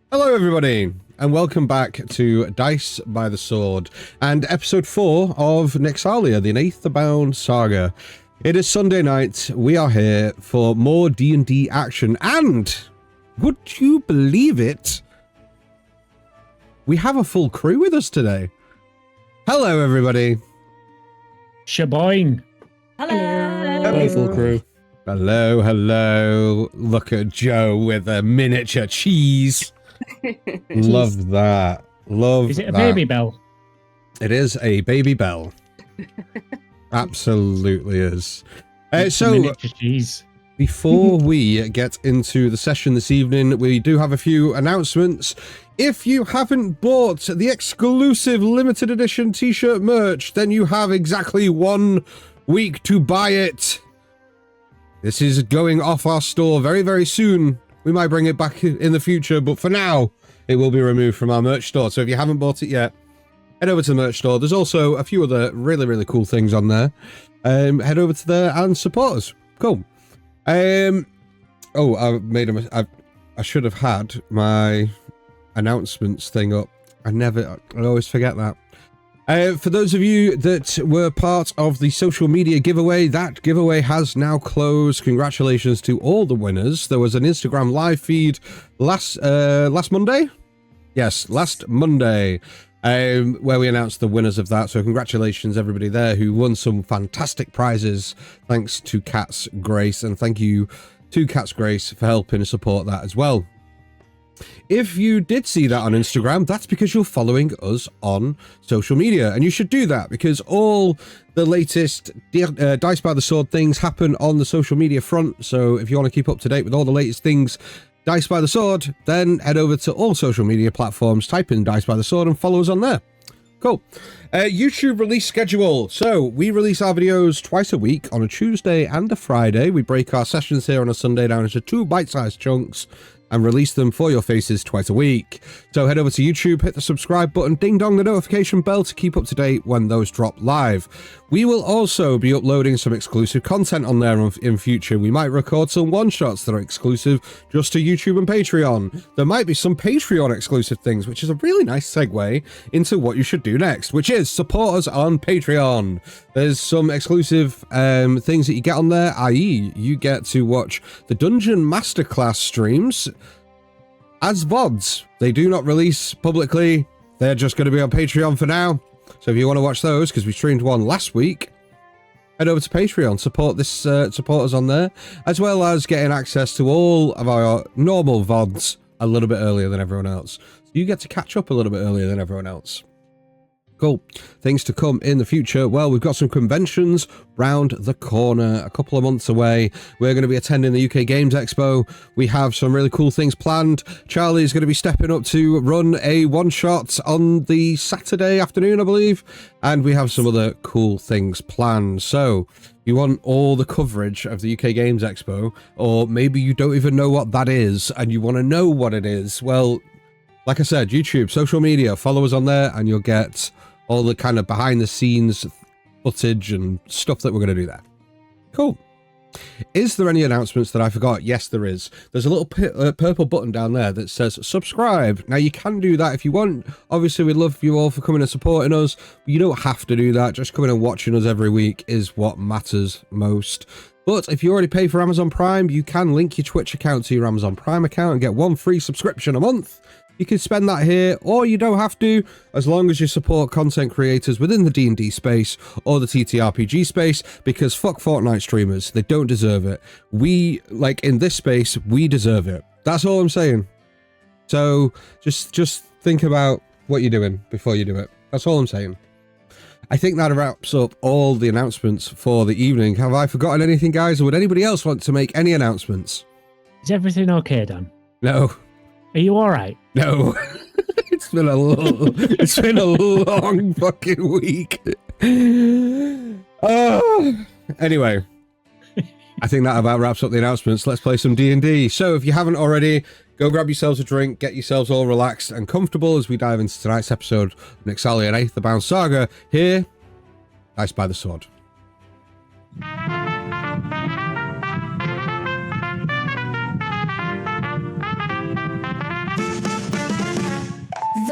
Hello everybody, and welcome back to Dice by the Sword, and episode 4 of Nyxalia, the Aetherbound Saga. It is Sunday night, we are here for more D&D action, and, would you believe it, we have a full crew with us today. Hello everybody. Shaboing. Hello. Hello, full crew. Hello, hello. Look at Joe with a miniature cheese. Love that. Love Is it a that. baby bell? It is a baby bell. Absolutely is. So, Miniature cheese. before we get into the session this evening, we do have a few announcements. If you haven't bought the exclusive limited edition t-shirt merch, then you have exactly 1 week to buy it. This is going off our store very, very soon. We might bring it back in the future, but for now, it will be removed from our merch store. So if you haven't bought it yet, head over to the merch store. There's also a few other really, really cool things on there. Head over to there and support us. Cool. I made a mistake. I should have had my announcements thing up. I always forget that. For those of you that were part of the social media giveaway, that giveaway has now closed. Congratulations to all the winners. There was an Instagram live feed last Monday? Yes, last Monday, where we announced the winners of that. So congratulations everybody there who won some fantastic prizes. Thanks to Cat's Grace, and thank you to Cat's Grace for helping support that as well. If you did see that on Instagram, that's because you're following us on social media, and you should do that because all the latest Dice by the Sword things happen on the social media front. So if you want to keep up to date with all the latest things Dice by the Sword, then head over to all social media platforms, type in Dice by the Sword and follow us on there. Cool. YouTube release schedule. So we release our videos twice a week on a Tuesday and a Friday. We break our sessions here on a Sunday down into 2 bite-sized chunks and release them for your faces twice a week. So head over to YouTube, hit the subscribe button, ding dong the notification bell to keep up to date when those drop live. We will also be uploading some exclusive content on there in future. We might record some one-shots that are exclusive just to YouTube and Patreon. There might be some Patreon exclusive things, which is a really nice segue into what you should do next, which is support us on Patreon. There's some exclusive things that you get on there, i.e. you get to watch the Dungeon Masterclass streams as VODs. They do not release publicly. They're just going to be on Patreon for now. So if you want to watch those, because we streamed one last week, head over to Patreon, support us on there, as well as getting access to all of our normal VODs a little bit earlier than everyone else. So you get to catch up a little bit earlier than everyone else. Cool. Things to come in the future. Well, we've got some conventions round the corner, a couple of months away. We're going to be attending the UK Games Expo. We have some really cool things planned. Charlie is going to be stepping up to run a one-shot on the Saturday afternoon, I believe. And we have some other cool things planned. So you want all the coverage of the UK Games Expo, or maybe you don't even know what that is and you want to know what it is. Well, like I said, YouTube, social media, follow us on there and you'll get all the kind of behind the scenes footage and stuff that we're going to do there. Cool. Is there any announcements that I forgot? Yes, there is. There's a little purple button down there that says subscribe. Now, you can do that if you want. Obviously, we love you all for coming and supporting us. But you don't have to do that. Just coming and watching us every week is what matters most. But if you already pay for Amazon Prime, you can link your Twitch account to your Amazon Prime account and get 1 free subscription a month. You can spend that here, or you don't have to, as long as you support content creators within the D&D space or the TTRPG space, because fuck Fortnite streamers, they don't deserve it. We, like in this space, we deserve it. That's all I'm saying. So just think about what you're doing before you do it. That's all I'm saying. I think that wraps up all the announcements for the evening. Have I forgotten anything, guys, or would anybody else want to make any announcements? Is everything okay, Dan? No. Are you all right? No. It's been a long fucking week. Oh. Anyway, I think that about wraps up the announcements. Let's play some D&D. So if you haven't already, go grab yourselves a drink, get yourselves all relaxed and comfortable as we dive into tonight's episode of Nyxalia and Aetherbound Saga here, Dice by the Sword.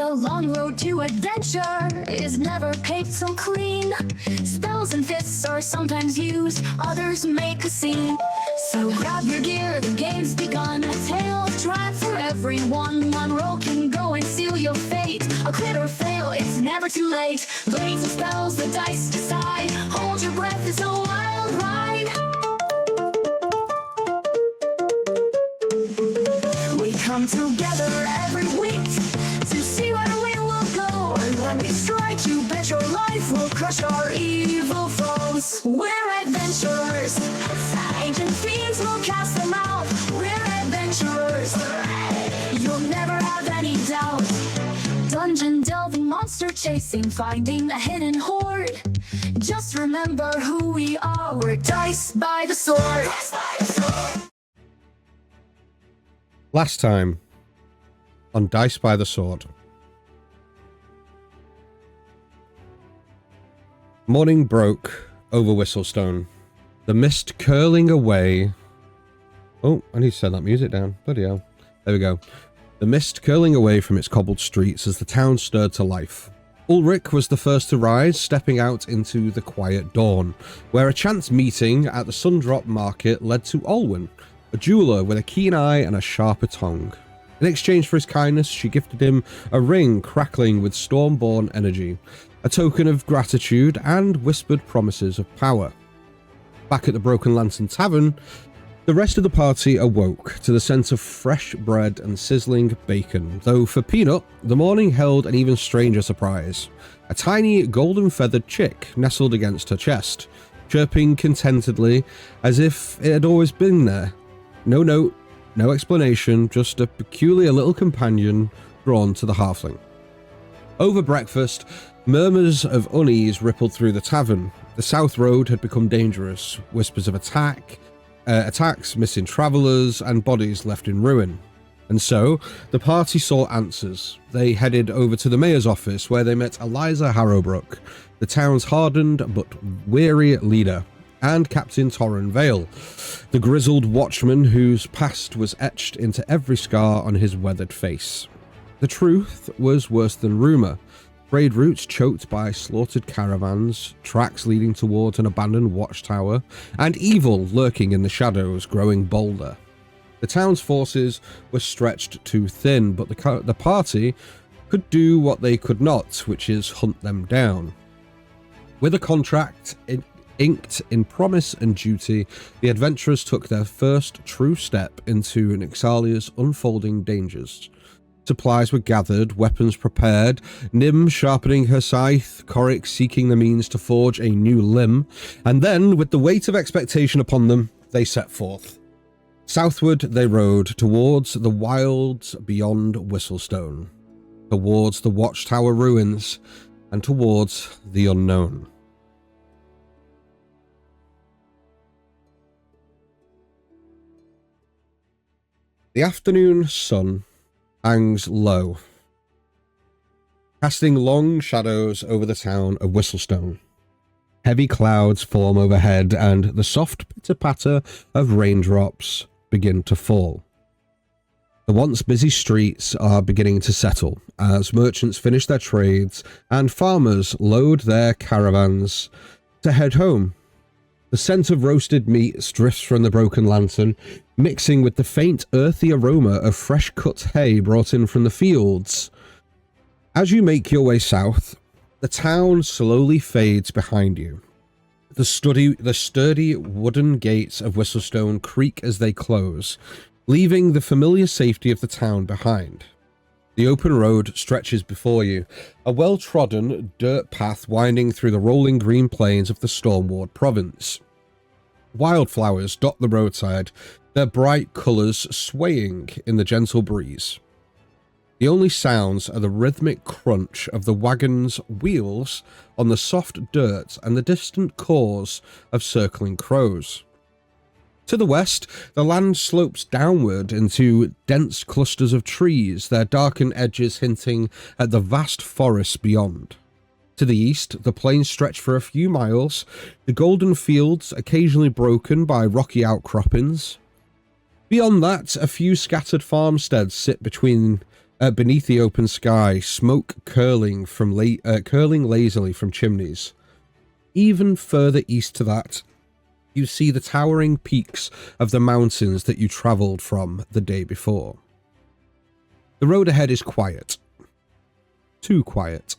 The long road to adventure is never paved so clean. Spells and fists are sometimes used, others make a scene. So grab your gear, the game's begun. A tale of triumph for everyone. One roll can go and seal your fate. A crit or fail, it's never too late. Blades and spells, the dice decide. Hold your breath, it's a wild ride. We come together every week to see where we will go. And when we strike, you bet your life will crush our evil foes. We're adventurers. Ancient fiends will cast them out. We're adventurers. You'll never have any doubt. Dungeon delving, monster chasing, finding a hidden hoard. Just remember who we are. We're Dice by the Sword. Last time on Dice by the Sword. Morning broke over Whistlestone, the mist curling away. Oh, I need to set that music down. Bloody hell. There we go. The mist curling away from its cobbled streets as the town stirred to life. Ulrich was the first to rise, stepping out into the quiet dawn, where a chance meeting at the Sundrop Market led to Olwen, a jeweler with a keen eye and a sharper tongue. In exchange for his kindness, she gifted him a ring crackling with stormborn energy, a token of gratitude and whispered promises of power. Back at the Broken Lantern Tavern, the rest of the party awoke to the scent of fresh bread and sizzling bacon, though for Peanut, the morning held an even stranger surprise. A tiny golden-feathered chick nestled against her chest, chirping contentedly as if it had always been there. No note, no explanation, just a peculiar little companion drawn to the halfling. Over breakfast, murmurs of unease rippled through the tavern. The South Road had become dangerous, whispers of attacks, missing travellers, and bodies left in ruin. And so, the party sought answers. They headed over to the mayor's office, where they met Eliza Harrowbrook, the town's hardened but weary leader, and Captain Torrin Vale, the grizzled watchman whose past was etched into every scar on his weathered face. The truth was worse than rumour. Trade routes choked by slaughtered caravans, tracks leading towards an abandoned watchtower, and evil lurking in the shadows, growing bolder. The town's forces were stretched too thin, but the party could do what they could not, which is hunt them down. With a contract inked in promise and duty, the adventurers took their first true step into Nyxalia's unfolding dangers. Supplies were gathered, weapons prepared, Nim sharpening her scythe, Korik seeking the means to forge a new limb, and then, with the weight of expectation upon them, they set forth. Southward they rode, towards the wilds beyond Whistlestone, towards the watchtower ruins, and towards the unknown. The afternoon sun hangs low, casting long shadows over the town of Whistlestone. Heavy clouds form overhead, and the soft pitter-patter of raindrops begin to fall. The once busy streets are beginning to settle as merchants finish their trades and farmers load their caravans to head home. The scent of roasted meats drifts from the Broken Lantern, mixing with the faint earthy aroma of fresh cut hay brought in from the fields. As you make your way south, the town slowly fades behind you. The sturdy wooden gates of Whistlestone creak as they close, leaving the familiar safety of the town behind. The open road stretches before you, a well-trodden dirt path winding through the rolling green plains of the Stormward province. Wildflowers dot the roadside, their bright colours swaying in the gentle breeze. The only sounds are the rhythmic crunch of the wagon's wheels on the soft dirt and the distant caws of circling crows. To the west, the land slopes downward into dense clusters of trees, their darkened edges hinting at the vast forests beyond. To the east, the plains stretch for a few miles, the golden fields occasionally broken by rocky outcroppings. Beyond that, a few scattered farmsteads sit between Beneath the open sky, smoke curling lazily from chimneys. Even further east to that, you see the towering peaks of the mountains that you travelled from the day before. The road ahead is quiet. Too quiet.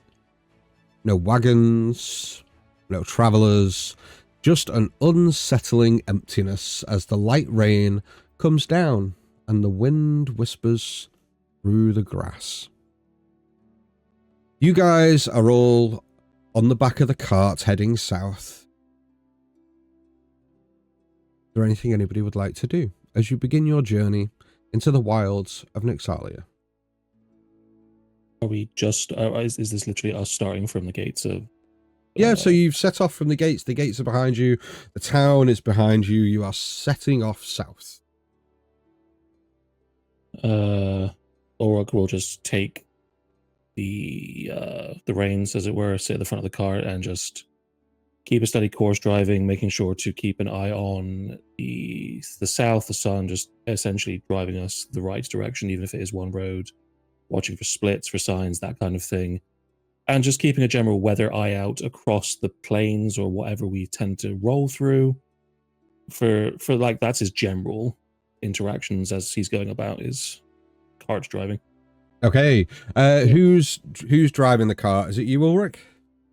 No wagons, no travellers, just an unsettling emptiness as the light rain comes down and the wind whispers through the grass. You guys are all on the back of the cart heading south. Is there anything anybody would like to do as you begin your journey into the wilds of Nyxalia? Are we just, is this literally us starting from the gates of... Yeah, so you've set off from the gates are behind you, the town is behind you, you are setting off south. Orog will just take the reins, as it were, sit at the front of the cart and just keep a steady course driving, making sure to keep an eye on the south, the sun, just essentially driving us the right direction, even if it is one road, watching for splits, for signs, that kind of thing. And just keeping a general weather eye out across the plains or whatever we tend to roll through. For like, that's his general interactions as he's going about his cart driving. Okay, who's driving the cart? Is it you, Ulrich?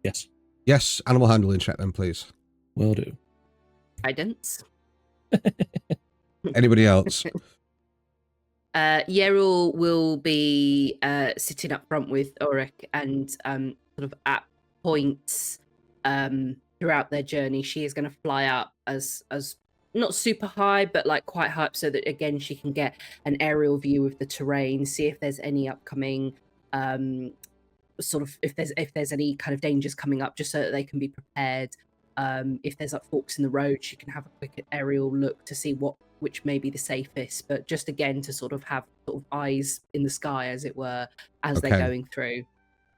Yes. Yes, animal handling check then, please. Will do. Guidance. Anybody else? Yerul will be sitting up front with Ulrich and sort of at points throughout their journey, she is going to fly up as not super high, but like quite high up so that, again, she can get an aerial view of the terrain, see if there's any upcoming sort of, if there's any kind of dangers coming up, just so that they can be prepared. If there's like forks in the road, she can have a quick aerial look to see which may be the safest, but just again to sort of have sort of eyes in the sky, as it were, as they're going through.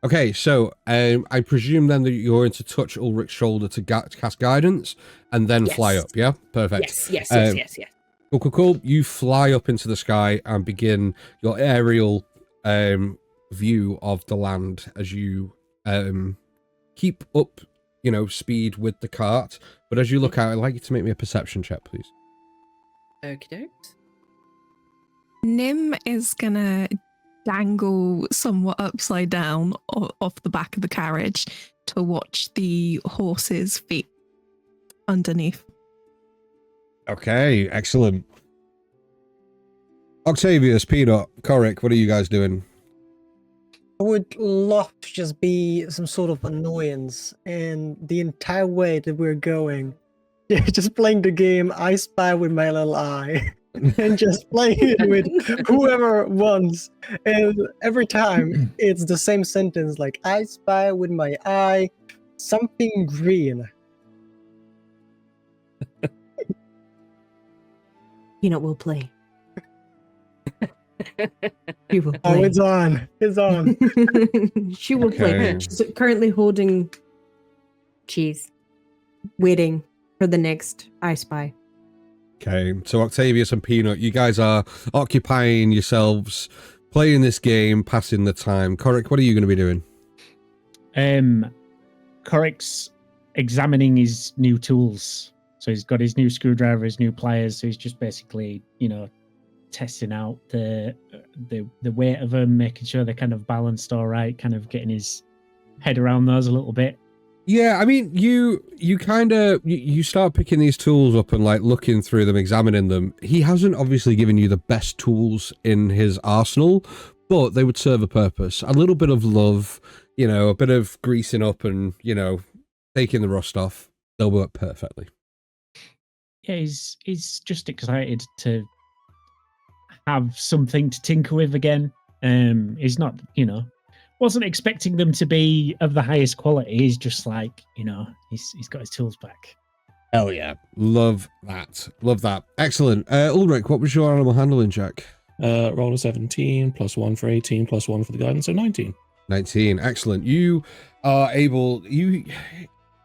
Okay, so I presume then that you're going to touch Ulrich's shoulder to cast guidance and then fly up, yeah? Perfect. Yes. Cool. You fly up into the sky and begin your aerial view of the land as you keep up, speed with the cart. But as you look out, I'd like you to make me a perception check, please. Okie dokes. Nim is gonna dangle somewhat upside down off the back of the carriage to watch the horse's feet underneath. Okay, excellent. Octavius, Peanut, Coric, what are you guys doing? I would love to just be some sort of annoyance, and the entire way that we're going, just playing the game I Spy with my little eye, and just playing it with whoever wants. And every time it's the same sentence, like, I spy with my eye something green. Peanut will play. She will play. Oh, it's on. It's on. She will play. She's currently holding cheese, waiting for the next I Spy. Okay, so Octavius and Peanut, you guys are occupying yourselves, playing this game, passing the time. Coric, what are you going to be doing? Coric's examining his new tools. So he's got his new screwdriver, his new pliers. So he's just basically, testing out the weight of them, making sure they're kind of balanced all right, kind of getting his head around those a little bit. Yeah, I mean, you kind of, you start picking these tools up and like looking through them, examining them. He hasn't obviously given you the best tools in his arsenal, but they would serve a purpose. A little bit of love, a bit of greasing up and, taking the rust off. They'll work perfectly. Yeah, he's just excited to have something to tinker with again. He's not, wasn't expecting them to be of the highest quality. He's just like, he's got his tools back. Hell yeah. Love that. Excellent. Ulrich, what was your animal handling check? Roll a 17, +1 for 18, +1 for the guidance, so 19. 19. Excellent. You are able,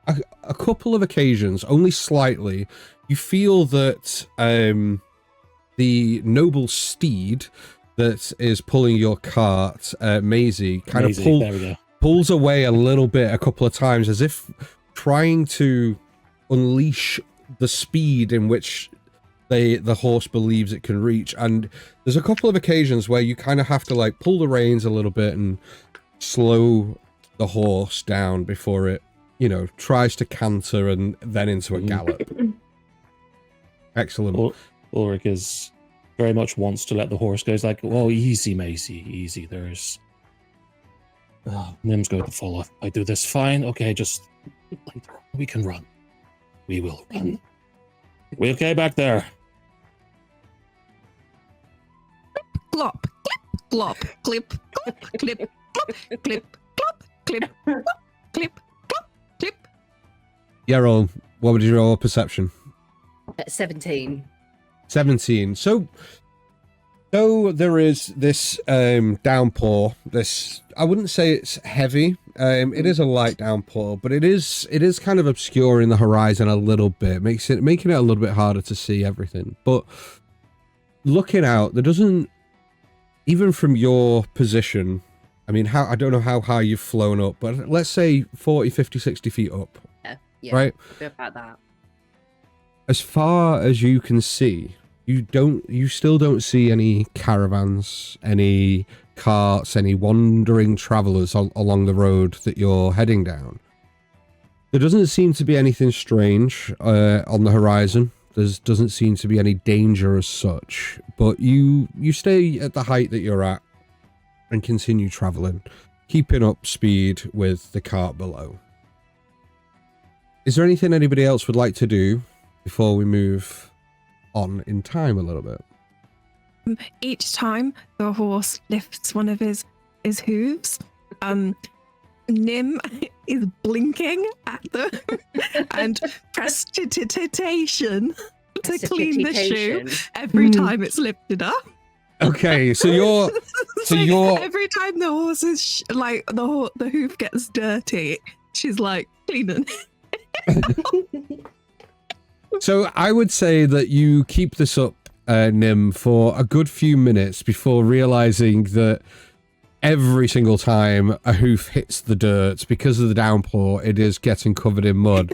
a couple of occasions, only slightly, you feel that the noble steed that is pulling your cart, Maisie, kind of There we go. pulls away a little bit a couple of times, as if trying to unleash the speed in which the horse believes it can reach. And there's a couple of occasions where you kind of have to like pull the reins a little bit and slow the horse down before it, you know, tries to canter and then into a gallop. Excellent. Ulrich is very much wants to let the horse go. He's like, "Whoa, easy, Macy, easy. There's Nim's going to follow. I do this fine. Okay, just later. We can run. We will run. We okay back there?" Glop, clip, glop, clip, glop, clip, glop, clip, glop, clip, glop, clip, glop, clip. Yarrow, what would you roll perception? 17. 17. So there is this downpour. This, I wouldn't say it's heavy. It is a light downpour, but it is kind of obscuring the horizon a little bit, making it a little bit harder to see everything. But looking out, there doesn't, even from your position, I mean, I don't know how high you've flown up, but let's say 40, 50, 60 feet up. Yeah, right? About that. As far as you can see, you still don't see any caravans, any carts, any wandering travelers along the road that you're heading down. There doesn't seem to be anything strange on the horizon. There doesn't seem to be any danger as such, but you stay at the height that you're at and continue traveling, keeping up speed with the cart below. Is there anything anybody else would like to do before we move on in time a little bit? Each time the horse lifts one of his hooves, Nim is blinking at them and prestidigitation to clean the shoe every time it's lifted up. Okay, so you're every time the horse is like the hoof gets dirty, she's like cleaning. So I would say that you keep this up, Nim, for a good few minutes before realizing that every single time a hoof hits the dirt, because of the downpour, it is getting covered in mud.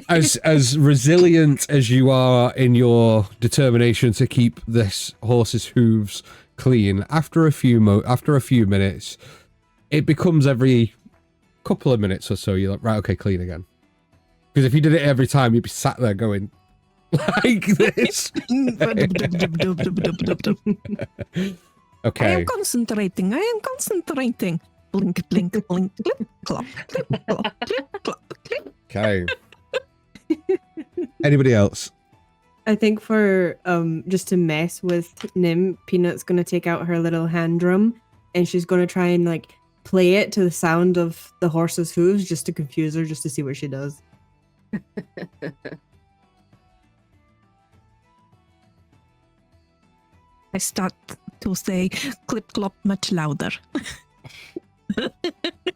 As resilient as you are in your determination to keep this horse's hooves clean, after a few minutes, it becomes every couple of minutes or so, you're like, right, okay, clean again. Because if you did it every time, you'd be sat there going like this. Okay. I am concentrating. Blink, blink, blink, clip, clop, clip, clop, clip, clop, clip. Okay. Anybody else? I think for just to mess with Nim, Peanut's gonna take out her little hand drum and she's gonna try and like play it to the sound of the horse's hooves just to confuse her, just to see what she does. I start to say clip clop much louder.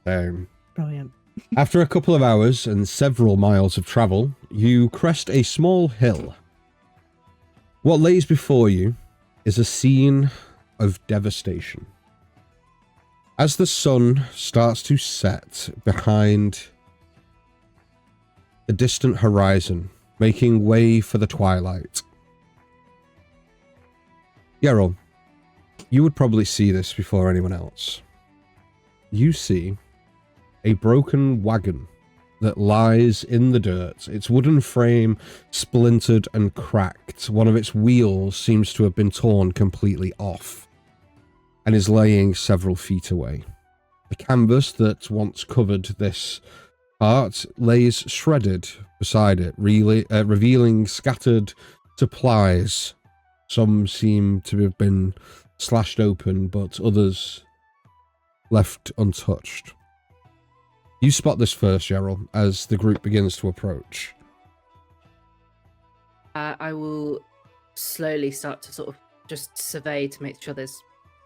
Brilliant. After a couple of hours and several miles of travel, you crest a small hill. What lays before you is a scene of devastation. As the sun starts to set behind the distant horizon, making way for the twilight. Yerrol, you would probably see this before anyone else. You see a broken wagon that lies in the dirt, its wooden frame splintered and cracked. One of its wheels seems to have been torn completely off and is laying several feet away. The canvas that once covered this part lays shredded beside it, revealing scattered supplies. Some seem to have been slashed open, but others left untouched. You spot this first, Yerrol, as the group begins to approach. I will slowly start to sort of just survey to make sure there's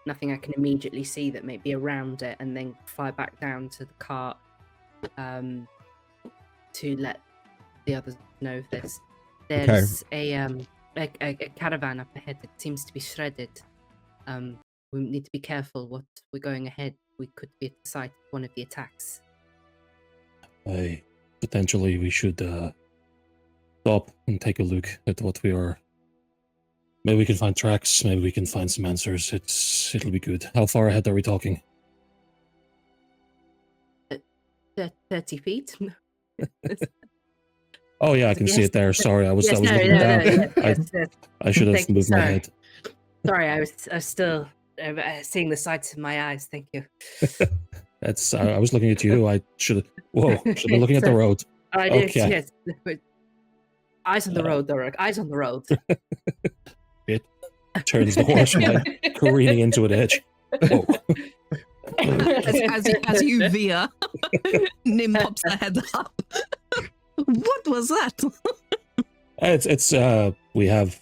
nothing I can immediately see that may be around it, and then fly back down to the cart to let the others know of this. There's a caravan up ahead that seems to be shredded. we need to be careful what we're going ahead. We could be at the site of one of the attacks. Potentially we should stop and take a look at what we are. Maybe we can find tracks, maybe we can find some answers. It'll be good. How far ahead are we talking? 30 feet. Oh yeah, I can see Yes. it there. Sorry, I was Yes, looking no, down. yes. I should have Thank you, moved my sorry. head. Sorry, I was still seeing the sights in my eyes. Thank you. That's I was looking at you. I should have. Whoa, should be looking at the road. I did, Okay. yes. Eyes on the road, Dorek. Eyes on the road. It turns the horse right, careening into an edge. Whoa. As you veer, Nim pops her head up. What was that? It's we have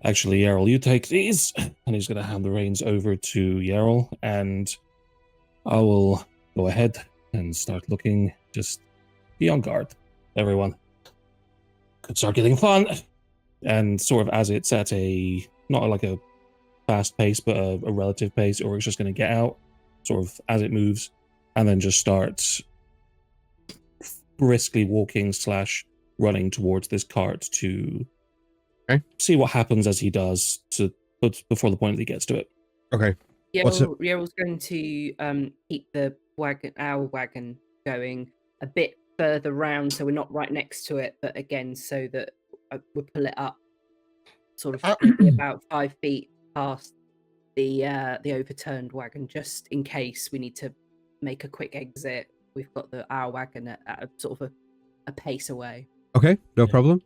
actually Yarl, you take these, and he's gonna hand the reins over to Yarl, and I will go ahead and start looking. Just be on guard, everyone. Could start getting fun. And sort of as it's at a not like a fast pace, but a relative pace, or it's just gonna get out, sort of as it moves, and then just starts briskly walking / running towards this cart to see what happens as he does before the point that he gets to it. Okay. What's it? Yarl's going to keep our wagon going a bit further round, so we're not right next to it, but again, so that we pull it up sort of maybe about 5 feet past the overturned wagon, just in case we need to make a quick exit. We've got our wagon at a sort of a pace away. Okay, no problem.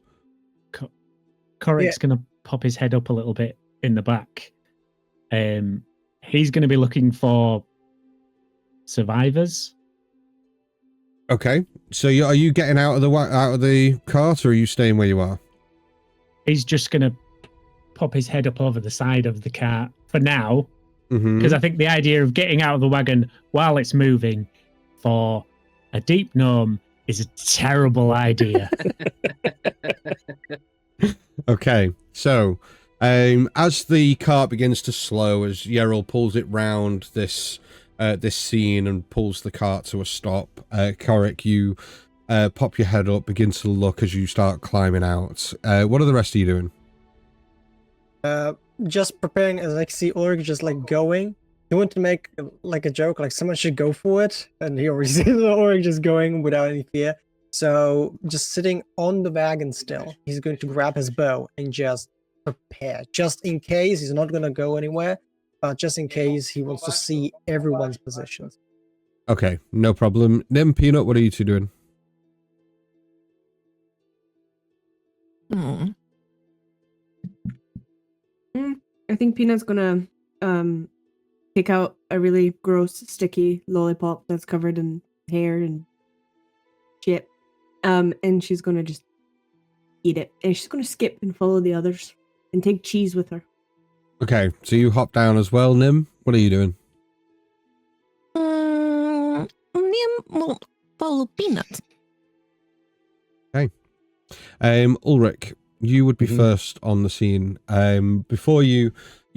Corric's going to pop his head up a little bit in the back. He's going to be looking for survivors. Okay, so are you getting out of the cart, or are you staying where you are? He's just going to pop his head up over the side of the cart for now, Mm-hmm. because I think the idea of getting out of the wagon while it's moving for a deep gnome is a terrible idea. Okay, so as the cart begins to slow, as Yeril pulls it round this scene and pulls the cart to a stop, Coric, you pop your head up, begin to look as you start climbing out. What are the rest of you doing? Just preparing as I see Ulrich just like going. He wanted to make like a joke, like someone should go for it, and he already sees Ulrich just going without any fear. So just sitting on the wagon still, he's going to grab his bow and just prepare, just in case he's not going to go anywhere, but just in case he wants to see everyone's positions. Okay, no problem. Nim, Peanut, what are you two doing? Hmm. I think Peanut's gonna pick out a really gross, sticky lollipop that's covered in hair and shit. And she's gonna just eat it. And she's gonna skip and follow the others and take cheese with her. Okay, so you hop down as well, Nim. What are you doing? Nim will follow Peanut. Ulrich, you would be first on the scene. Before you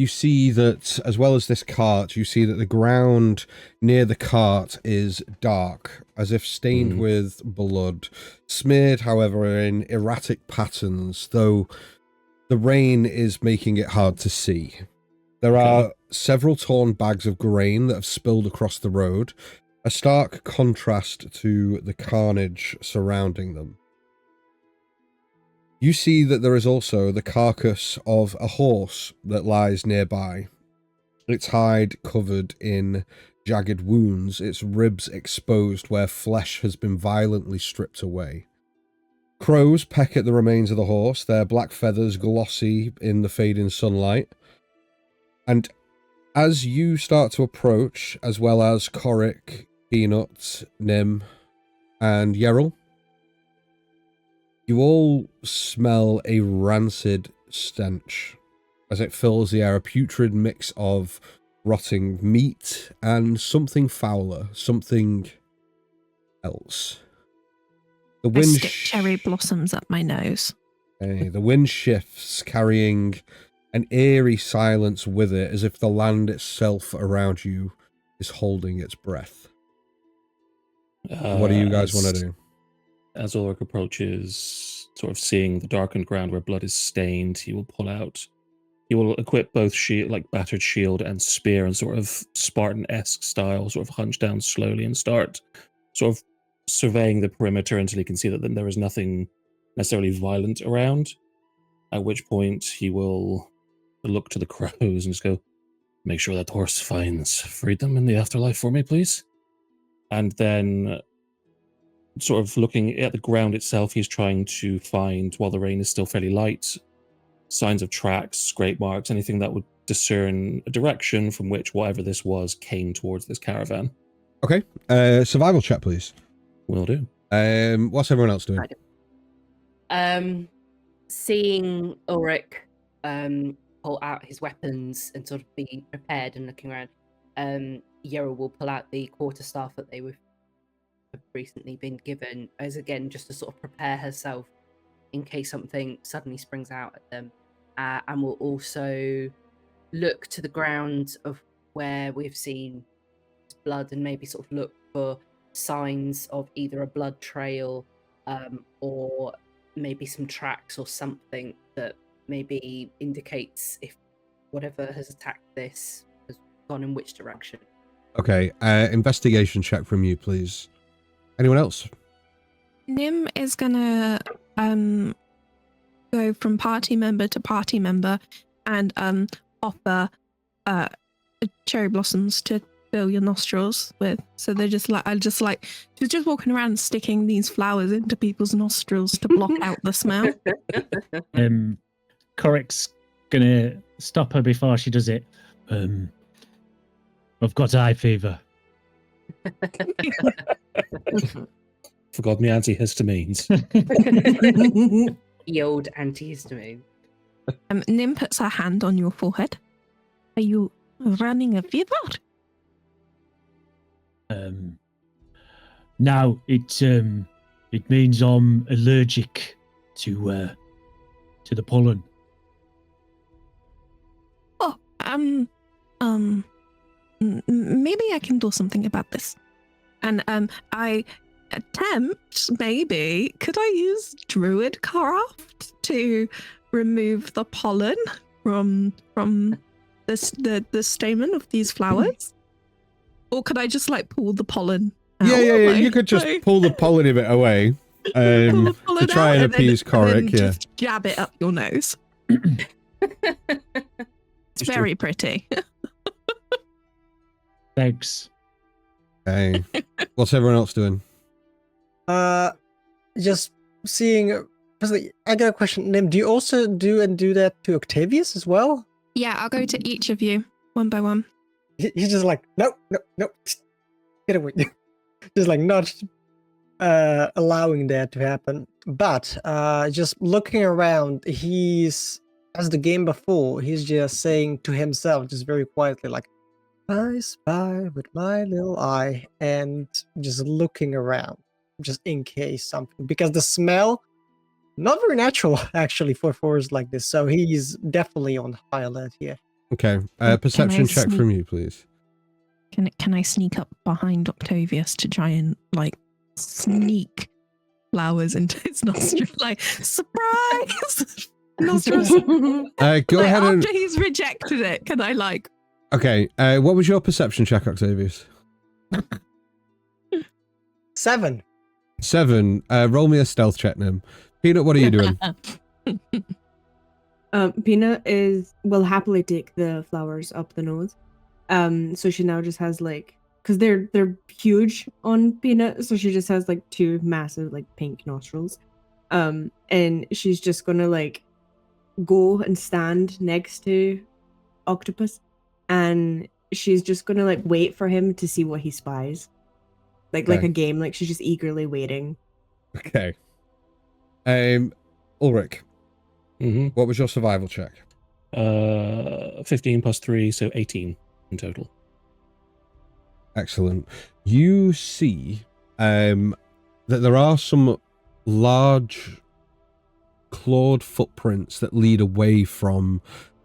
see that, as well as this cart, you see that the ground near the cart is dark, as if stained with blood, smeared, however, in erratic patterns, though the rain is making it hard to see. There are several torn bags of grain that have spilled across the road, a stark contrast to the carnage surrounding them. You see that there is also the carcass of a horse that lies nearby, its hide covered in jagged wounds, its ribs exposed where flesh has been violently stripped away. Crows peck at the remains of the horse, their black feathers glossy in the fading sunlight. And as you start to approach, as well as Coric, Peanut, Nim, and Yeril, you all smell a rancid stench as it fills the air, a putrid mix of rotting meat and something fouler, something else. The I wind stick cherry blossoms up my nose. the wind shifts, carrying an eerie silence with it, as if the land itself around you is holding its breath. What do you guys want to do? As Ulrich approaches, sort of seeing the darkened ground where blood is stained, he will pull out. He will equip both battered shield and spear in sort of Spartan-esque style, sort of hunch down slowly and start sort of surveying the perimeter until he can see that there is nothing necessarily violent around. At which point he will look to the crows and just go, "Make sure that horse finds freedom in the afterlife for me, please." And then, sort of looking at the ground itself, he's trying to find, while the rain is still fairly light, signs of tracks, scrape marks, anything that would discern a direction from which whatever this was came towards this caravan. Okay. Survival check, please. Will do. What's everyone else doing? Seeing Ulrich pull out his weapons and sort of be prepared and looking around, Yera will pull out the quarterstaff that they have recently been given, as again just to sort of prepare herself in case something suddenly springs out at them, and will also look to the ground of where we've seen blood and maybe sort of look for signs of either a blood trail or maybe some tracks or something that maybe indicates if whatever has attacked this has gone in which direction. Okay, investigation check from you, please. Anyone else? Nim is gonna go from party member to party member and offer cherry blossoms to fill your nostrils with. So they're just like she's just walking around sticking these flowers into people's nostrils to block out the smell. Corric's gonna stop her before she does it. I've got eye fever. Forgot me antihistamines. The old antihistamine. Nim puts her hand on your forehead. Are you running a fever? No, it means I'm allergic to the pollen. Oh, maybe I can do something about this. And I attempt, maybe, could I use druid craft to remove the pollen from the stamen of these flowers? Or could I just like pull the pollen out? Yeah. You could just pull the pollen of it away to try and appease Coric. Yeah, just jab it up your nose. It's very pretty. Thanks. Okay. What's everyone else doing? Just seeing. Firstly, I got a question. Nim, do you also do that to Octavius as well? Yeah, I'll go to each of you one by one. He's just like, no, get away. Just like not allowing that to happen. But just looking around, he's, as the game before, he's just saying to himself, just very quietly, like, I spy with my little eye, and just looking around, just in case something, because the smell, not very natural actually for forests like this. So he's definitely on high alert here. Okay, perception check from you, please. Can I sneak up behind Octavius to try and like sneak flowers into his nostril? Like, surprise! Nostrils. Go like, ahead and. after he's rejected it, can I like? Okay, what was your perception check, Octavius? 7. 7. Roll me a stealth check, Nim. Peanut, what are you doing? Peanut will happily take the flowers up the nose. So she now just has like, because they're huge on Peanut, so she just has like 2 massive like pink nostrils. And she's just gonna like go and stand next to Octopus, and she's just gonna like wait for him to see what he spies. Like a game, like she's just eagerly waiting. Okay. Ulrich, what was your survival check? 15 plus 3, so 18 in total. Excellent. You see that there are some large clawed footprints that lead away from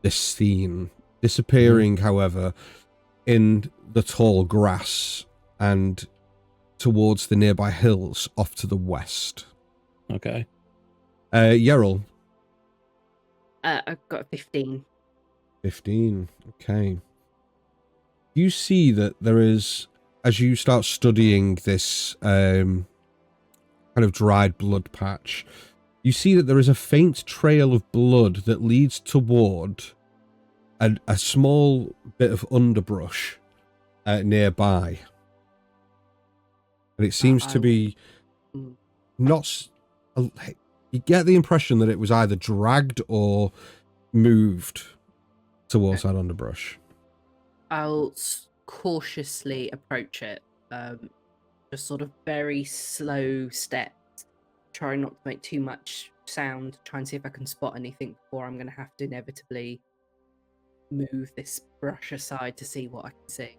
this scene, disappearing, however, in the tall grass and towards the nearby hills off to the west. Okay. Yeril. I've got a 15. 15. Okay. You see that there is, as you start studying this kind of dried blood patch, you see that there is a faint trail of blood that leads toward a small bit of underbrush nearby. And it seems to be not... You get the impression that it was either dragged or moved towards that underbrush. I'll cautiously approach it, just sort of very slow steps, trying not to make too much sound, try and see if I can spot anything before I'm going to have to inevitably move this brush aside to see what I can see.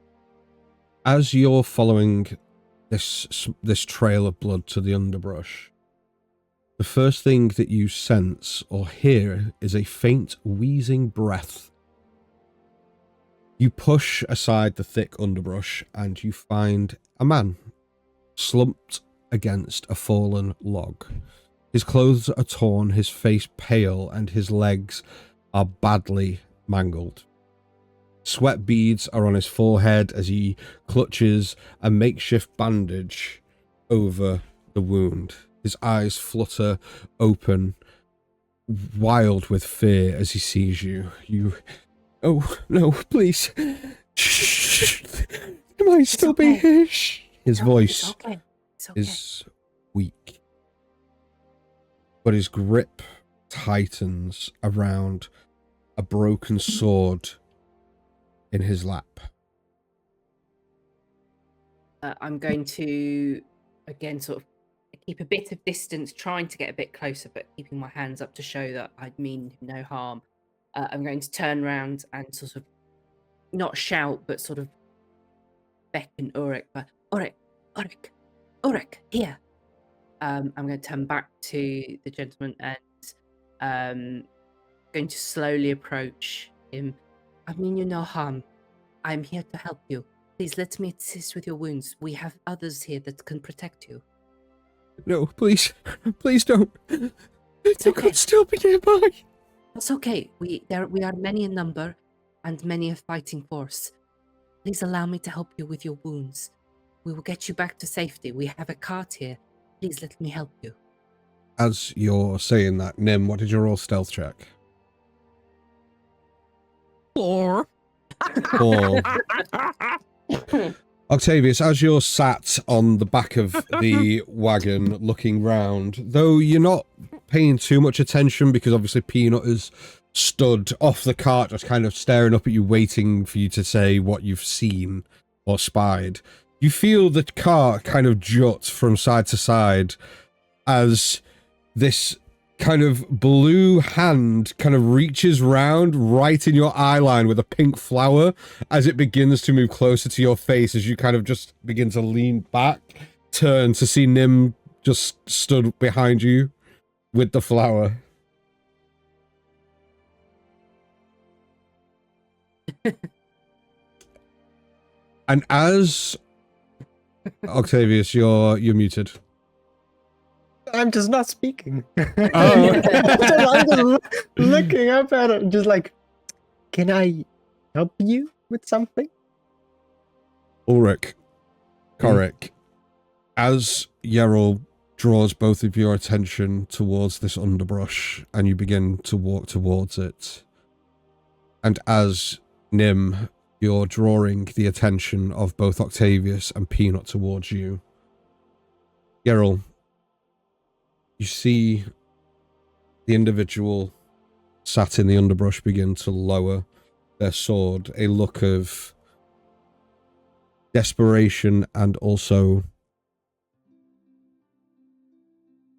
As you're following this trail of blood to the underbrush, the first thing that you sense or hear is a faint wheezing breath. You push aside the thick underbrush and you find a man slumped against a fallen log. His clothes are torn, his face pale, and his legs are badly mangled. Sweat beads are on his forehead as he clutches a makeshift bandage over the wound. His eyes flutter open, wild with fear as he sees you. Oh, no, please. Shh. Am I still being here? Shh. His voice is weak, but his grip tightens around a broken sword in his lap. I'm going to, again, sort of keep a bit of distance, trying to get a bit closer, but keeping my hands up to show that I mean no harm. I'm going to turn around and sort of not shout, but sort of beckon Ulrich. But Ulrich, here. I'm going to turn back to the gentleman and going to slowly approach him. I mean you no harm. I'm here to help you. Please let me assist with your wounds. We have others here that can protect you. No, please don't. They could still be nearby. It's okay. We are many in number and many a fighting force. Please allow me to help you with your wounds. We will get you back to safety. We have a cart here. Please let me help you. As you're saying that, Nim, what did you roll stealth check? 4. 4. Octavius, as you're sat on the back of the wagon looking round, though you're not paying too much attention because obviously Peanut is stood off the cart just kind of staring up at you, waiting for you to say what you've seen or spied, you feel the cart kind of jut from side to side as this kind of blue hand kind of reaches round right in your eye line with a pink flower as it begins to move closer to your face as you kind of just begin to lean back, turn to see Nim just stood behind you with the flower. And as Octavius, you're muted. I'm just not speaking. Oh. I'm just looking up at it, just like, can I help you with something? Ulrich, Korik, as Yeril draws both of your attention towards this underbrush and you begin to walk towards it, and as Nim, you're drawing the attention of both Octavius and Peanut towards you, Yeril, you see the individual sat in the underbrush begin to lower their sword, a look of desperation and also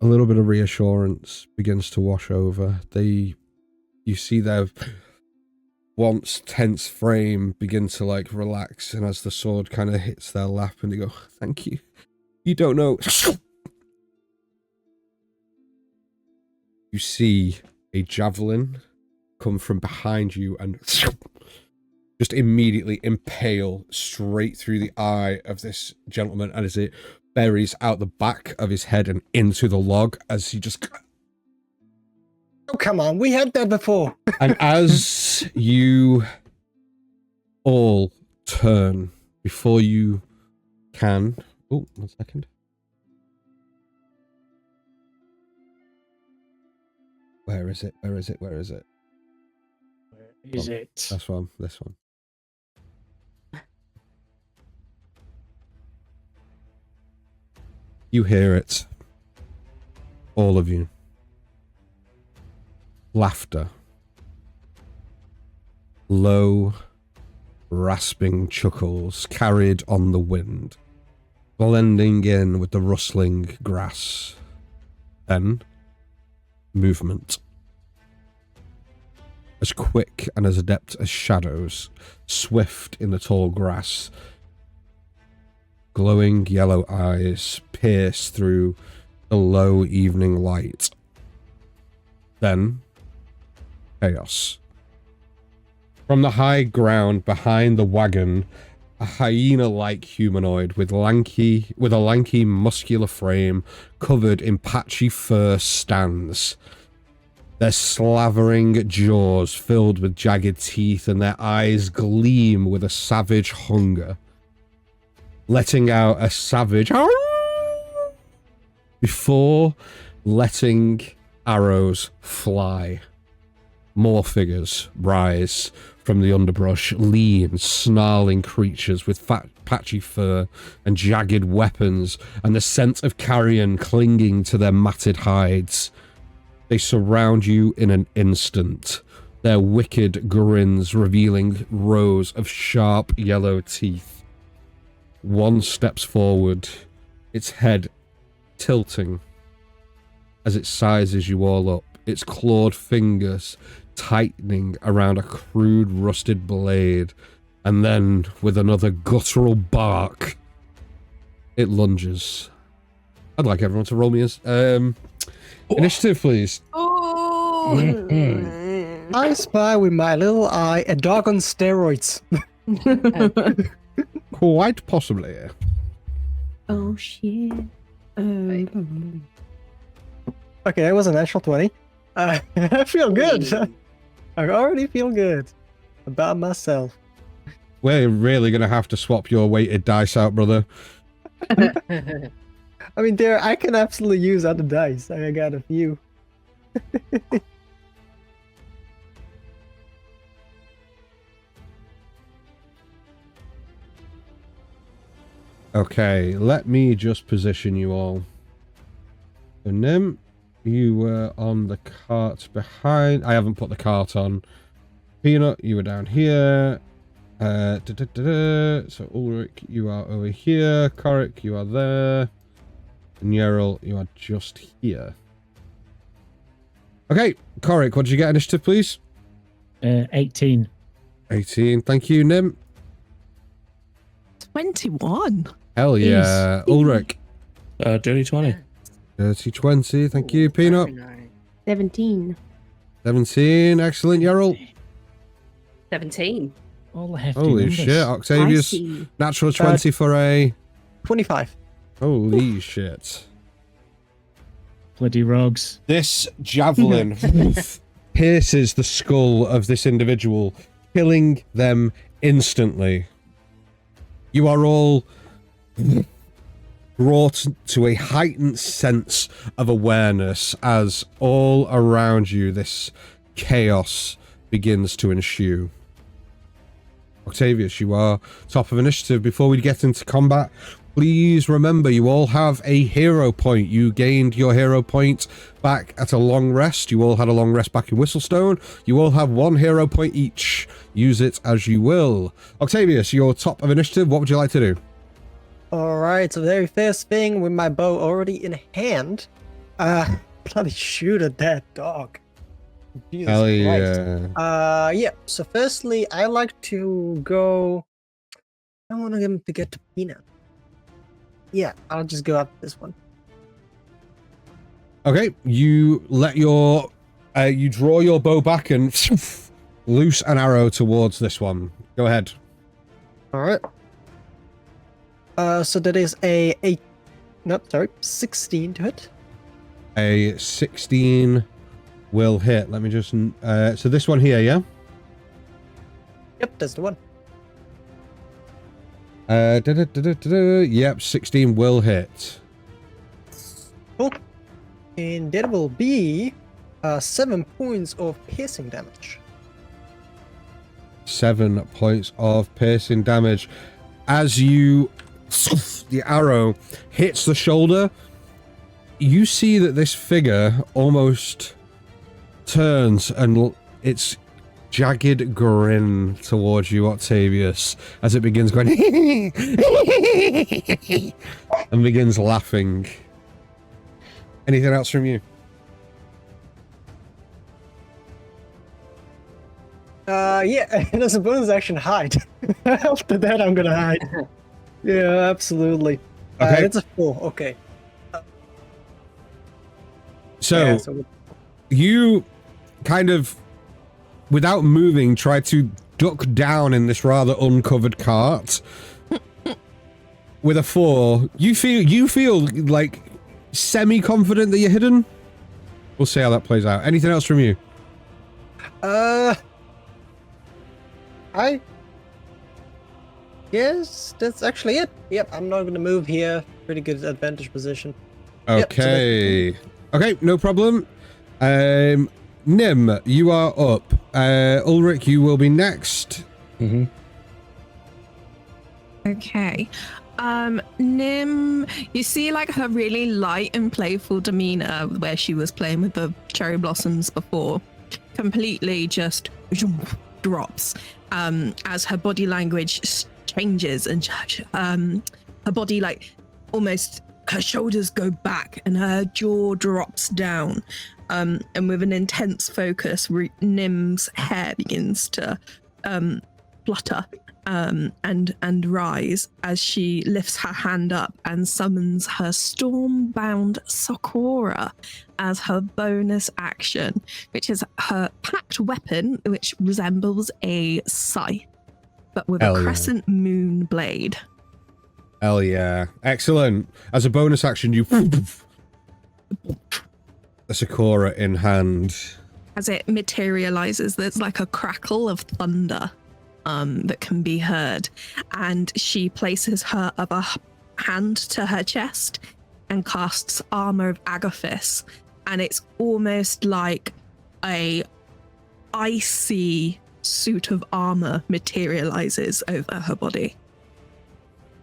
a little bit of reassurance begins to wash over. You see their once tense frame begin to like relax, and as the sword kind of hits their lap and they go, "Thank you. You don't know." You see a javelin come from behind you and just immediately impale straight through the eye of this gentleman, and as it buries out the back of his head and into the log as he just... Oh, come on, we had that before. And as you all turn, before you can... Oh, 1 second. Where is it? Where is it? Where is it? Where is it? This one. This one. You hear it. All of you. Laughter. Low, rasping chuckles carried on the wind, blending in with the rustling grass. Then, movement. As quick and as adept as shadows, swift in the tall grass. Glowing yellow eyes pierce through the low evening light. Then, chaos. From the high ground behind the wagon, a hyena-like humanoid with a lanky, muscular frame covered in patchy fur stands. Their slavering jaws filled with jagged teeth and their eyes gleam with a savage hunger. Letting out a savage before letting arrows fly. More figures rise from the underbrush, lean, snarling creatures with fat, patchy fur and jagged weapons, and the scent of carrion clinging to their matted hides. They surround you in an instant, their wicked grins revealing rows of sharp yellow teeth. One steps forward, its head tilting as it sizes you all up, its clawed fingers tightening around a crude rusted blade, and then with another guttural bark, it lunges. I'd like everyone to roll me as initiative, please. Oh! I spy with my little eye a dog on steroids. Quite possibly. Oh shit. Okay, that was a natural 20. I feel good. I already feel good about myself. We're really going to have to swap your weighted dice out, brother. I mean, I can absolutely use other dice. I got a few. Okay, let me just position you all. So, Nim, you were on the cart behind. I haven't put the cart on. Peanut, you were down here. So, Ulrich, you are over here. Korik, you are there. And Yeril, you are just here. Okay, Korik, what did you get initiative, please? 18. 18, thank you, Nim. 21. Hell yeah. Ulrich. Dirty 20. Dirty 20, thank you, Peanut. 17. 17, excellent, Yeril. 17. All the hefty Holy numbers. shit, Octavius. Spicy. Natural 20 for a... 25. Holy shit. Bloody rogues. This javelin pierces the skull of this individual, killing them instantly. You are all brought to a heightened sense of awareness as all around you this chaos begins to ensue. Octavius, you are top of initiative. Before we get into combat, please remember you all have a hero point. You gained your hero point back at a long rest. You all had a long rest back in Whistlestone. You all have 1 hero point each. Use it as you will. Octavius, you're top of initiative. What would you like to do? Alright, so very first thing with my bow already in hand, bloody shoot at that dog. Jesus Hell Christ. yeah. Yeah, so firstly, I like to go... I want him to get to Peanut. Yeah, I'll just go up this one. Okay, you let your You draw your bow back and loose an arrow towards this one. Go ahead. All right. So that is a 16 to hit. A 16 will hit. Let me just... so this one here, yeah? Yep, that's the one. Yep, 16 will hit. Cool. And that will be 7 points of piercing damage. 7 points of piercing damage. As you... the arrow hits the shoulder, you see that this figure almost turns and its jagged grin towards you, Octavius, as it begins going and begins laughing. Anything else from you? Yeah, and as a bonus action, hide. After that, I'm gonna hide. Yeah, absolutely. Okay. It's a 4, okay. So, Yeah, so you kind of, without moving, try to duck down in this rather uncovered cart. With a 4, you feel like semi-confident that you're hidden. We'll see how that plays out. Anything else from you? Yes, that's actually it. Yep, I'm not gonna move here. Pretty good advantage position. Yep, so Okay. Okay, no problem. Nim, you are up. Ulrich, you will be next. Mm-hmm. Okay. Nim, you see like her really light and playful demeanor where she was playing with the cherry blossoms before completely just drops as her body language changes and her body like almost her shoulders go back and her jaw drops down and with an intense focus Nim's hair begins to flutter and rise as she lifts her hand up and summons her storm-bound Sakura as her bonus action, which is her packed weapon, which resembles a scythe, but with Hell a yeah. crescent moon blade. Hell yeah. Excellent. As a bonus action, you... a Sakura in hand. As it materializes, there's like a crackle of thunder that can be heard, and she places her other hand to her chest and casts Armor of Agathis, and it's almost like a icy suit of armor materializes over her body.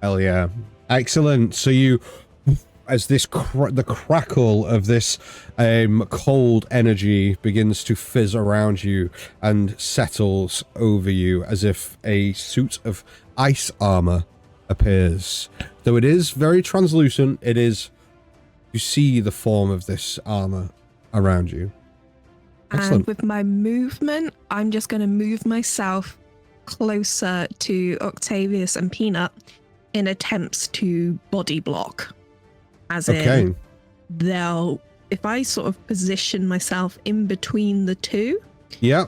Hell yeah. Excellent. So you... as this the crackle of this cold energy begins to fizz around you and settles over you as if a suit of ice armor appears. Though it is very translucent, it is... you see the form of this armor around you. Excellent. And with my movement, I'm just going to move myself closer to Octavius and Peanut in attempts to body block. As in, they'll, if I sort of position myself in between the two, Yeah.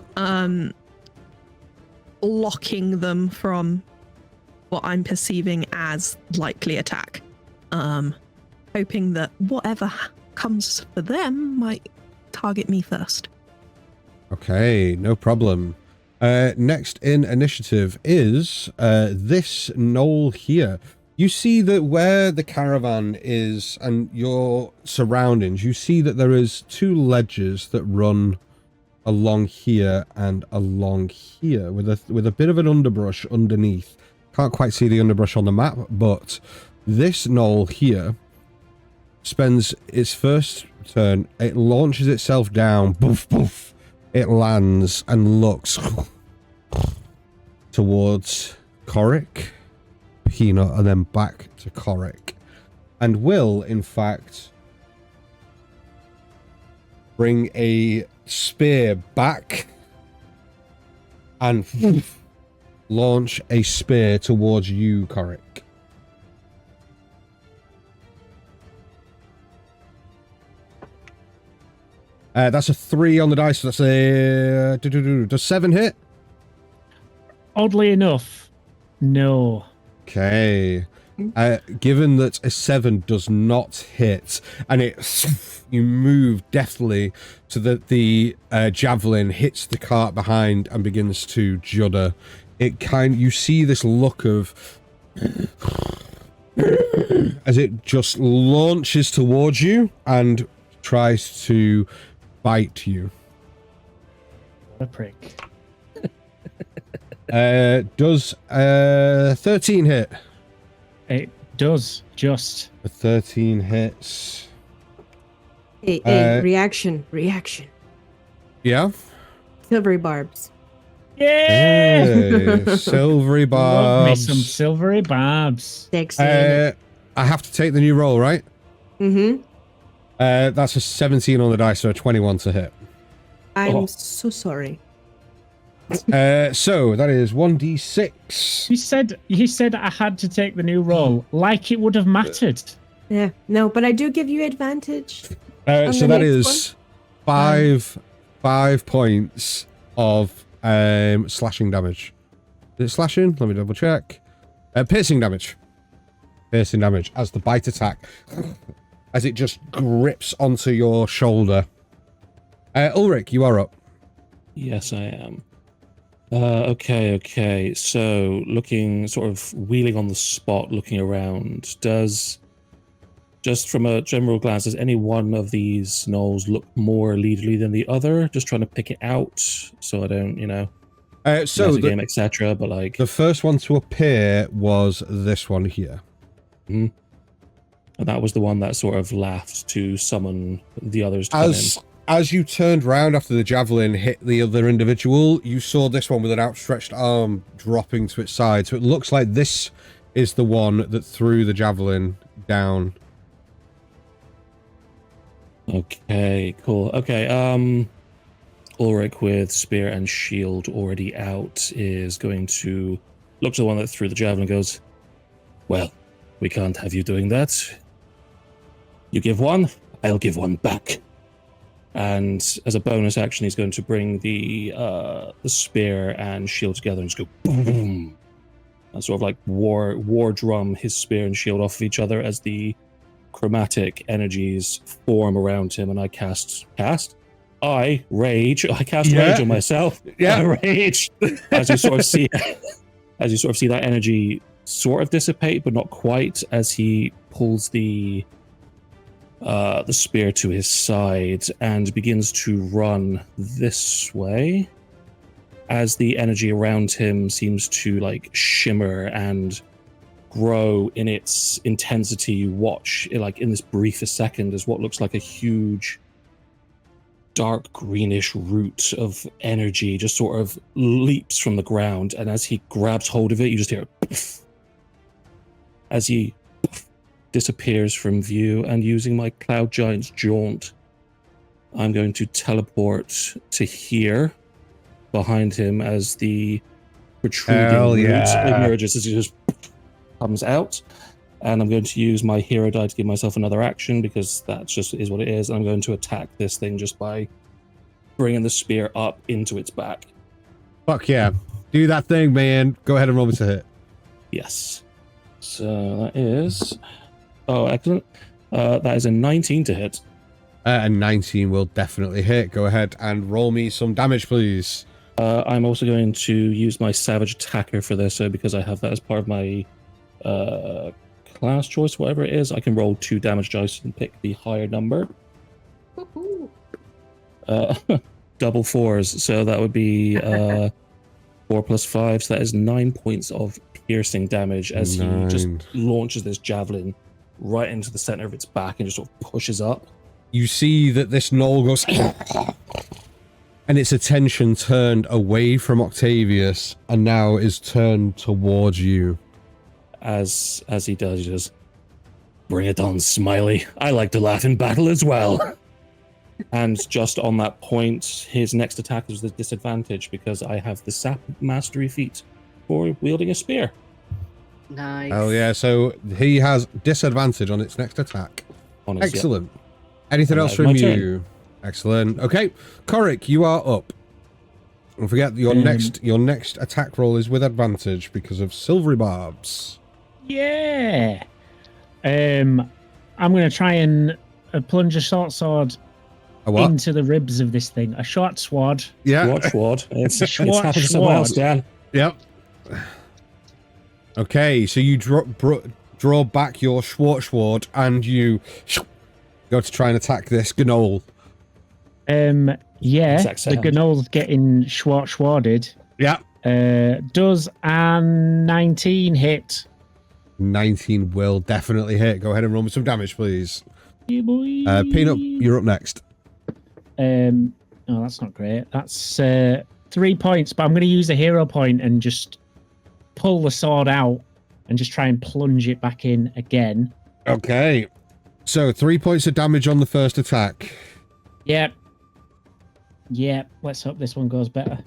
locking them from what I'm perceiving as likely attack. Hoping that whatever comes for them might target me first. Okay, no problem. Next in initiative is this knoll here. You see that where the caravan is and your surroundings, you see that there is 2 ledges that run along here and along here with a bit of an underbrush underneath. Can't quite see the underbrush on the map, but this knoll here spends its first turn, it launches itself down, boof, boof. It lands and looks towards Coric, Peanut, and then back to Coric, and will, in fact, bring a spear back and launch a spear towards you, Coric. That's a 3 on the dice. So that's a... Does 7 hit? Oddly enough, no. Okay. Given that a 7 does not hit, and you move deftly so that the javelin hits the cart behind and begins to judder. You see this look of as it just launches towards you and tries to bite you. What a prick. Does 13 hit? It does, just. A 13 hits. Hey, reaction. Yeah? Silvery barbs. Yeah! Hey, silvery Love me barbs. some silvery barbs. Sexy. I have to take the new roll, right? Mm-hmm. That's a 17 on the dice, so a 21 to hit. I'm so sorry. So that is 1d6. You said I had to take the new role, like it would have mattered. Yeah, no, but I do give you advantage. So the that next is 5 points of slashing damage. Is it slashing? Let me double check. Piercing damage. Piercing damage as the bite attack, as it just grips onto your shoulder. Ulrich, you are up. Yes, I am. Okay. So, looking, sort of wheeling on the spot, looking around, just from a general glance, does any one of these gnolls look more leaderly than the other? Just trying to pick it out so I don't, game, etc. But like the first one to appear was this one here. And that was the one that sort of laughed to summon the others to come in. As you turned round after the javelin hit the other individual, you saw this one with an outstretched arm dropping to its side. So it looks like this is the one that threw the javelin down. Okay, cool. Okay, Ulrich with spear and shield already out is going to look to the one that threw the javelin and goes, well, we can't have you doing that. You give one, I'll give one back. And as a bonus action, he's going to bring the spear and shield together and just go boom. And sort of like war drum his spear and shield off of each other as the chromatic energies form around him. And I cast? I rage. I cast rage on myself. Yeah, I rage. As you sort of see that energy sort of dissipate, but not quite, as he pulls the spear to his side and begins to run this way, as the energy around him seems to like shimmer and grow in its intensity. You watch like in this briefest second as what looks like a huge dark greenish root of energy just sort of leaps from the ground, and as he grabs hold of it, you just hear poof, as he disappears from view. And using my Cloud Giant's Jaunt, I'm going to teleport to here behind him as the protruding root emerges, as he just comes out. And I'm going to use my hero die to give myself another action, because that just is what it is. I'm going to attack this thing just by bringing the spear up into its back. Fuck yeah. Do that thing, man. Go ahead and roll me to hit. Yes. So that is... Oh, excellent. That is a 19 to hit. A 19 will definitely hit. Go ahead and roll me some damage, please. I'm also going to use my Savage Attacker for this, so because I have that as part of my class choice, whatever it is, I can roll 2 damage dice and pick the higher number. Double 4s, so that would be 4 plus 5, so that is 9 points of piercing damage as he just launches this javelin right into the center of its back and just sort of pushes up. You see that this gnoll goes and its attention turned away from Octavius and now is turned towards you. As he does, he just, bring it on, Smiley. I like to laugh in battle as well. And just on that point, his next attack is the disadvantage because I have the Sap Mastery feat for wielding a spear. Nice. Oh yeah, so he has disadvantage on its next attack. Excellent. Anything else from you? Excellent. Okay, Korik, you are up. Don't forget your next attack roll is with advantage because of silvery barbs. Yeah. I'm going to try and plunge a short sword A what? into the ribs of this thing. A short sword. Yeah. Watch. It's Schwad, happened somewhere else, schwad. Dan. Yep. Okay, so you draw back your Schwartzward and you go to try and attack this Gnoll. Yeah, Exact the sound. Gnoll's getting swarded. Yeah. Does a 19 hit? 19 will definitely hit. Go ahead and roll me some damage, please. Yeah, boy. Peanut, you're up next. Oh, that's not great. That's 3 points, but I'm going to use a hero point and just pull the sword out and just try and plunge it back in again. Okay. So 3 points of damage on the first attack. Yep. Let's hope this one goes better.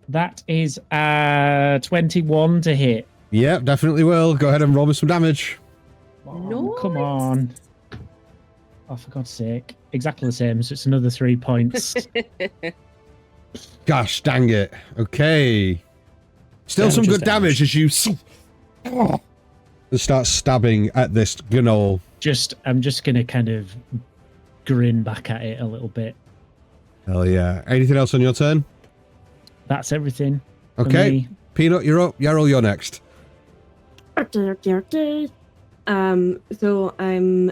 That is 21 to hit. Yep, definitely will. Go ahead and roll me some damage. Oh, come on. Oh, for God's sake. Exactly the same, so it's another 3 points. Gosh, dang it. Okay. Still Damage some is good damage as you start stabbing at this Gnoll. I'm just going to kind of grin back at it a little bit. Hell yeah. Anything else on your turn? That's everything. for Okay. me. Peanut, you're up. Yarrow, you're next. Okay. So I'm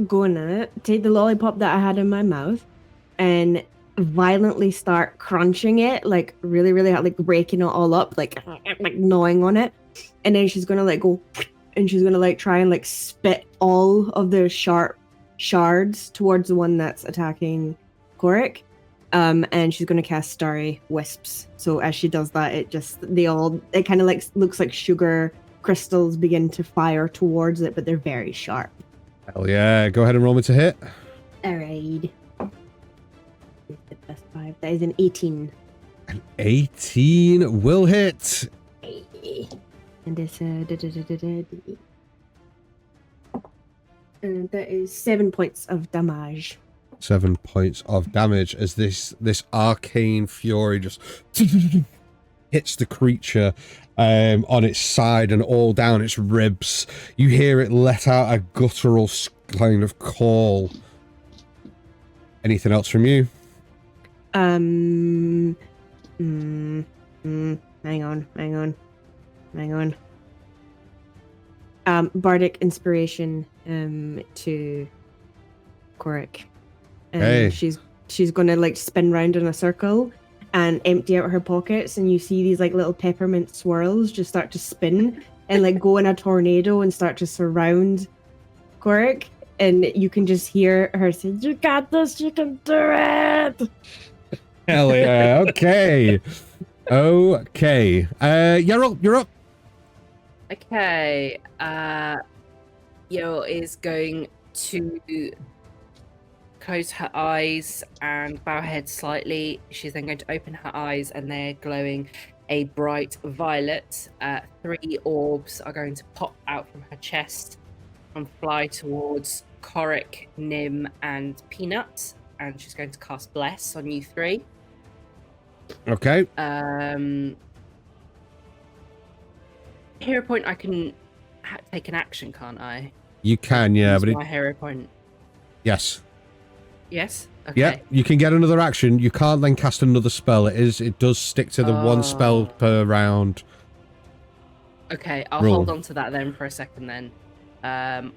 gonna take the lollipop that I had in my mouth and violently start crunching it, like really, really hard, like breaking it all up, like gnawing on it. And then she's gonna like go, and she's gonna like try and like spit all of the sharp shards towards the one that's attacking Korik. And she's gonna cast Starry Wisps. So as she does that, it kind of like looks like sugar crystals begin to fire towards it, but they're very sharp. Hell yeah. Go ahead and roll me to hit. Alright. The plus 5. That is an 18. An 18 will hit. And it's that is 7 points of damage. 7 points of damage as this arcane fury just hits the creature on its side and all down its ribs. You hear it let out a guttural kind of call. Anything else from you? Hang on. Bardic inspiration to Korik. Hey. She's gonna like spin round in a circle and empty out her pockets, and you see these like little peppermint swirls just start to spin and like go in a tornado and start to surround Korik, and you can just hear her say, "You got this, you can do it!" Hell yeah. Okay. Okay. Yarrow, you're up. Okay. Yo is going to close her eyes and bow her head slightly. She's then going to open her eyes, and they're glowing a bright violet. 3 orbs are going to pop out from her chest and fly towards Korik, Nim, and Peanut. And she's going to cast Bless on you 3. Okay. Hero point, I can take an action, can't I? You can, yeah, Use but my hero point. yes. Yes. Okay. Yeah, you can get another action. You can't then cast another spell. It does stick to the one spell per round. Okay, I'll Roll. hold on to that then for a second then.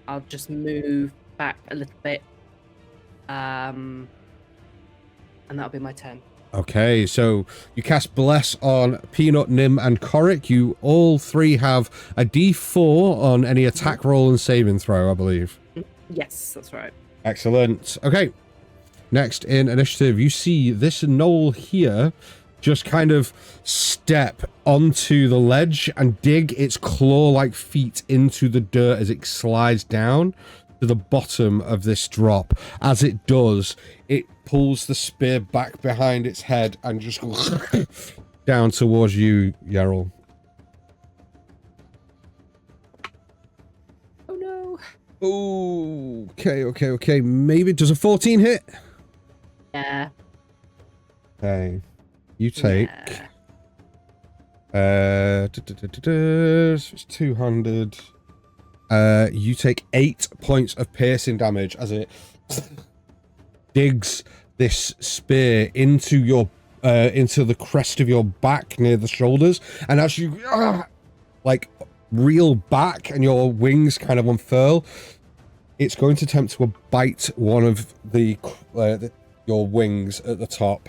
I'll just move back a little bit. And that'll be my turn. Okay, so you cast Bless on Peanut, Nim, and Korik. You all 3 have a D4 on any attack roll and saving throw, I believe. Yes, that's right. Excellent. Okay. Next in initiative, you see this knoll here just kind of step onto the ledge and dig its claw-like feet into the dirt as it slides down to the bottom of this drop. As it does, it pulls the spear back behind its head and just goes down towards you, Yarrow. Oh no. Oh, okay. Maybe does a 14 hit? Yeah. Okay. You take... Yeah. So it's 200. You take 8 points of piercing damage as it digs this spear into your into the crest of your back near the shoulders, and as you like reel back and your wings kind of unfurl, it's going to attempt to bite one of your wings at the top.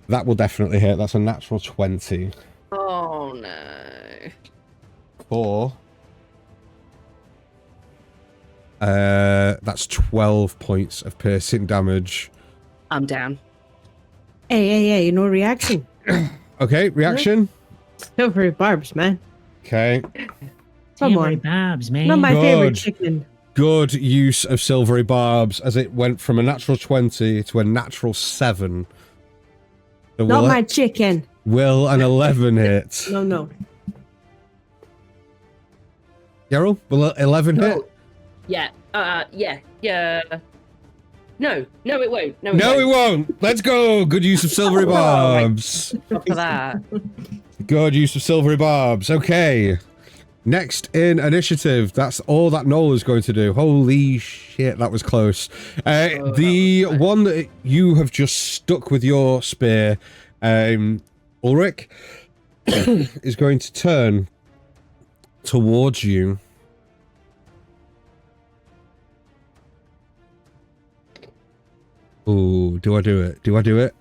That will definitely hit. That's a natural 20. Oh no. 4. That's 12 points of piercing damage. I'm down. Hey, reaction. Okay, reaction. Silvery barbs, man. Okay. Come Silvery on. barbs, man. Not my favorite Good. chicken. Good use of silvery barbs as it went from a natural 20 to a natural 7. So Not my chicken. will an 11 hit? No. Geralt, will 11 hit? Oh, yeah. Yeah. No, it won't. No, it won't. Let's go. Good use of silvery barbs. Not for that. Good use of silvery barbs. Okay. Next in initiative. That's all that Noel is going to do. Holy shit, that was close. The one that you have just stuck with your spear, Ulrich, is going to turn towards you. Ooh, do I do it? Do I do it?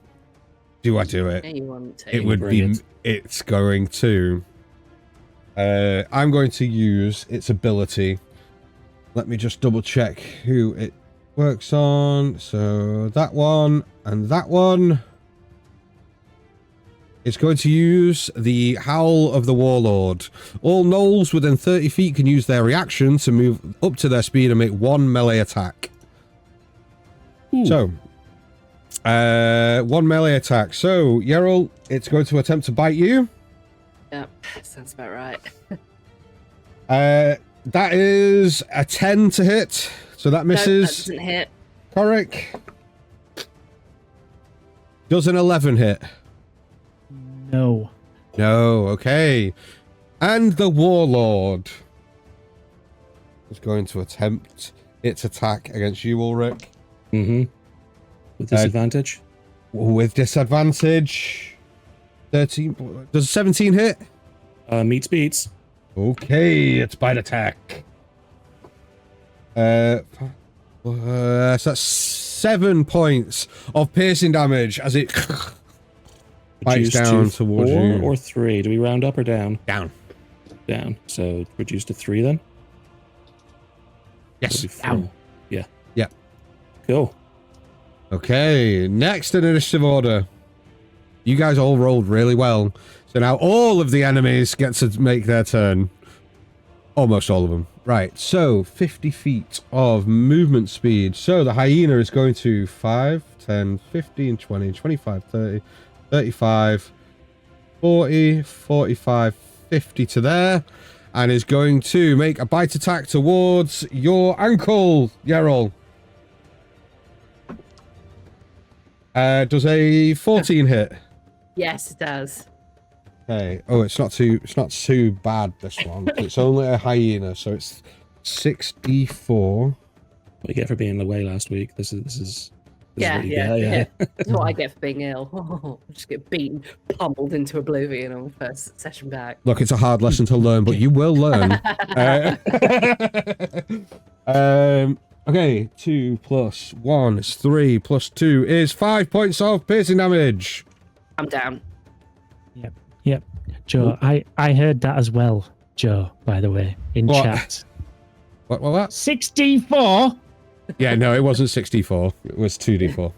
Do I do it? Yeah, you want to. It would Bring be... It's going to... I'm going to use its ability. Let me just double check who it works on. So that one and that one. It's going to use the Howl of the Warlord. All gnolls within 30 feet can use their reaction to move up to their speed and make one melee attack. Ooh. So, one melee attack. So, Yerol, it's going to attempt to bite you. Yeah, sounds about right. That is a 10 to hit. So that No, that misses. doesn't hit. Correct. Does an 11 hit? No. No, okay. And the Warlord is going to attempt its attack against you, Ulrich. Mm-hmm. With disadvantage? With disadvantage. 13. Does 17 hit? Meets beats. Okay, it's bite attack. So that's 7 points of piercing damage as it bites Reduced down to towards 4 you. or 3? Do we round up or down? Down. Down. So reduced to 3 then? Yes. That'd be 4. Down. Yeah. Yeah. Cool. Okay, next in initiative order. You guys all rolled really well. So now all of the enemies get to make their turn. Almost all of them. Right, so 50 feet of movement speed. So the hyena is going to 5, 10, 15, 20, 25, 30, 35, 40, 45, 50 to there. And is going to make a bite attack towards your ankle, Yerol. Does a 14 hit? Yes, it does. Okay. Oh, it's not too bad, this one. It's only a hyena, so it's 6d4. What you get for being away last week. This is Yeah, what you yeah, get, yeah. That's what I get for being ill. Just get beaten, pummeled into oblivion on the first session back. Look, it's a hard lesson to learn, but you will learn. Okay, 2 plus 1 is 3 plus 2 is 5 points of piercing damage. I'm down. Yep. Joe, I heard that as well, Joe, by the way, in What? chat. What? 64? Yeah, no, it wasn't 64. It was 2d4.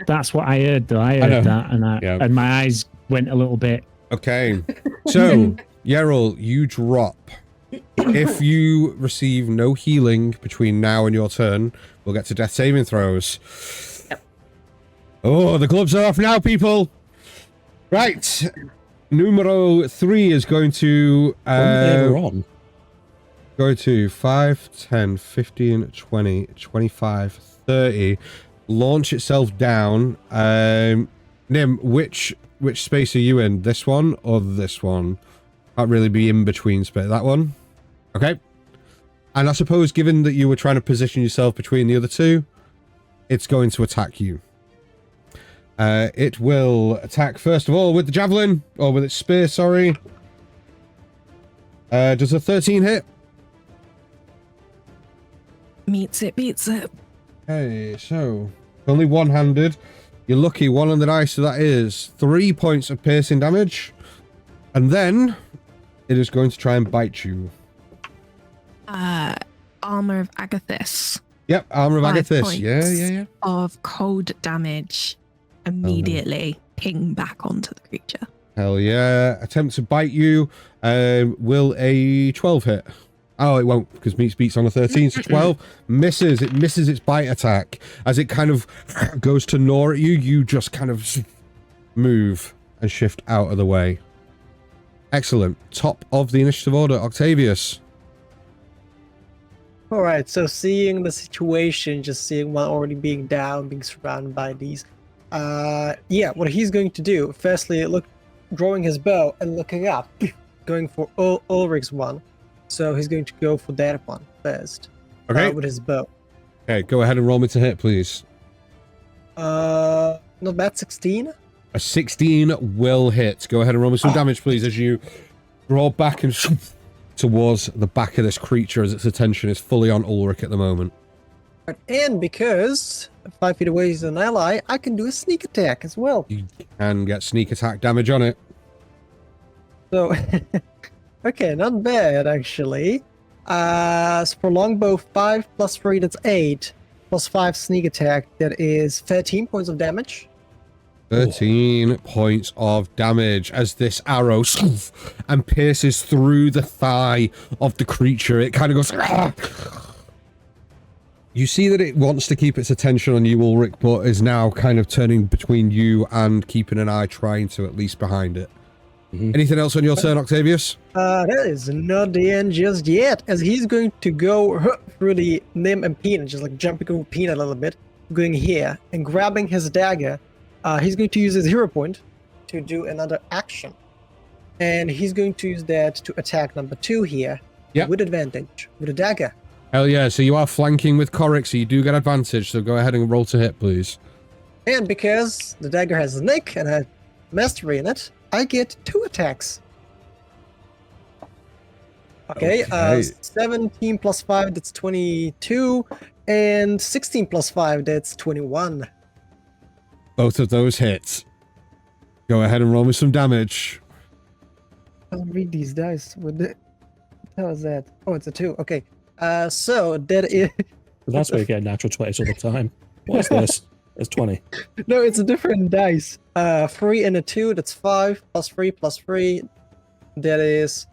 That's what I heard, though. I know. heard that, and my eyes went a little bit. Okay, so, Yerol, you drop. If you receive no healing between now and your turn, we'll get to death saving throws. Yep. Oh, the gloves are off now, people. Right. Numero 3 is going to... When they were on. Go to 5, 10, 15, 20, 25, 30. Launch itself down. Nim, which space are you in? This one or this one? Can't really be in between space. That one? Okay. And I suppose given that you were trying to position yourself between the other two, it's going to attack you. It will attack first of all with the javelin, or with its spear, sorry. Does a 13 hit? Meets it, beats it. Okay, so only one-handed. You're lucky, one on the dice, so that is 3 points of piercing damage. And then it is going to try and bite you. Armor of Agathis. Yep, armor of 5 Agathis. points Yeah. of cold damage immediately ping back onto the creature. Hell yeah. Attempt to bite you. Will a 12 hit? Oh, it won't, because meets beats on a 13, so 12 misses. It misses its bite attack. As it kind of goes to gnaw at you, you just kind of move and shift out of the way. Excellent. Top of the initiative order, Octavius. Alright, so seeing the situation, just seeing one already being down, being surrounded by these. Yeah, what he's going to do, firstly, drawing his bow and looking up, going for Ulrich's one. So he's going to go for that one first. Okay. With his bow. Okay, go ahead and roll me to hit, please. Not bad, 16. A 16 will hit. Go ahead and roll me some damage, please, as you draw back and towards the back of this creature as its attention is fully on Ulrich at the moment. And because 5 feet away is an ally, I can do a sneak attack as well. You can get sneak attack damage on it. So, okay, not bad actually. So for longbow, 5 plus 3, that's 8. Plus 5 sneak attack, that is 13 points of damage. 13 points of damage as this arrow and pierces through the thigh of the creature. It kind of goes... You see that it wants to keep its attention on you, Ulrich, but is now kind of turning between you and keeping an eye, trying to at least behind it. Anything else on your turn, Octavius? That is not the end just yet, as he's going to go through the Nim and Peanut, just like jumping over Peanut a little bit, going here and grabbing his dagger. He's going to use his hero point to do another action. And he's going to use that to attack number 2 here. Yep. With advantage, with a dagger. Hell yeah, so you are flanking with Korik, so you do get advantage, so go ahead and roll to hit, please. And because the dagger has a nick and a mastery in it, I get 2 attacks. Okay, 17 plus 5, that's 22. And 16 plus 5, that's 21. Both of those hits. Go ahead and roll me some damage. I'll read these dice. What the hell is that? Oh, it's a 2. Okay. So that is... That's where you get natural 20s all the time. What's this? It's 20. No, it's a different dice. 3 and a 2, that's 5. Plus 3, plus 3. That is...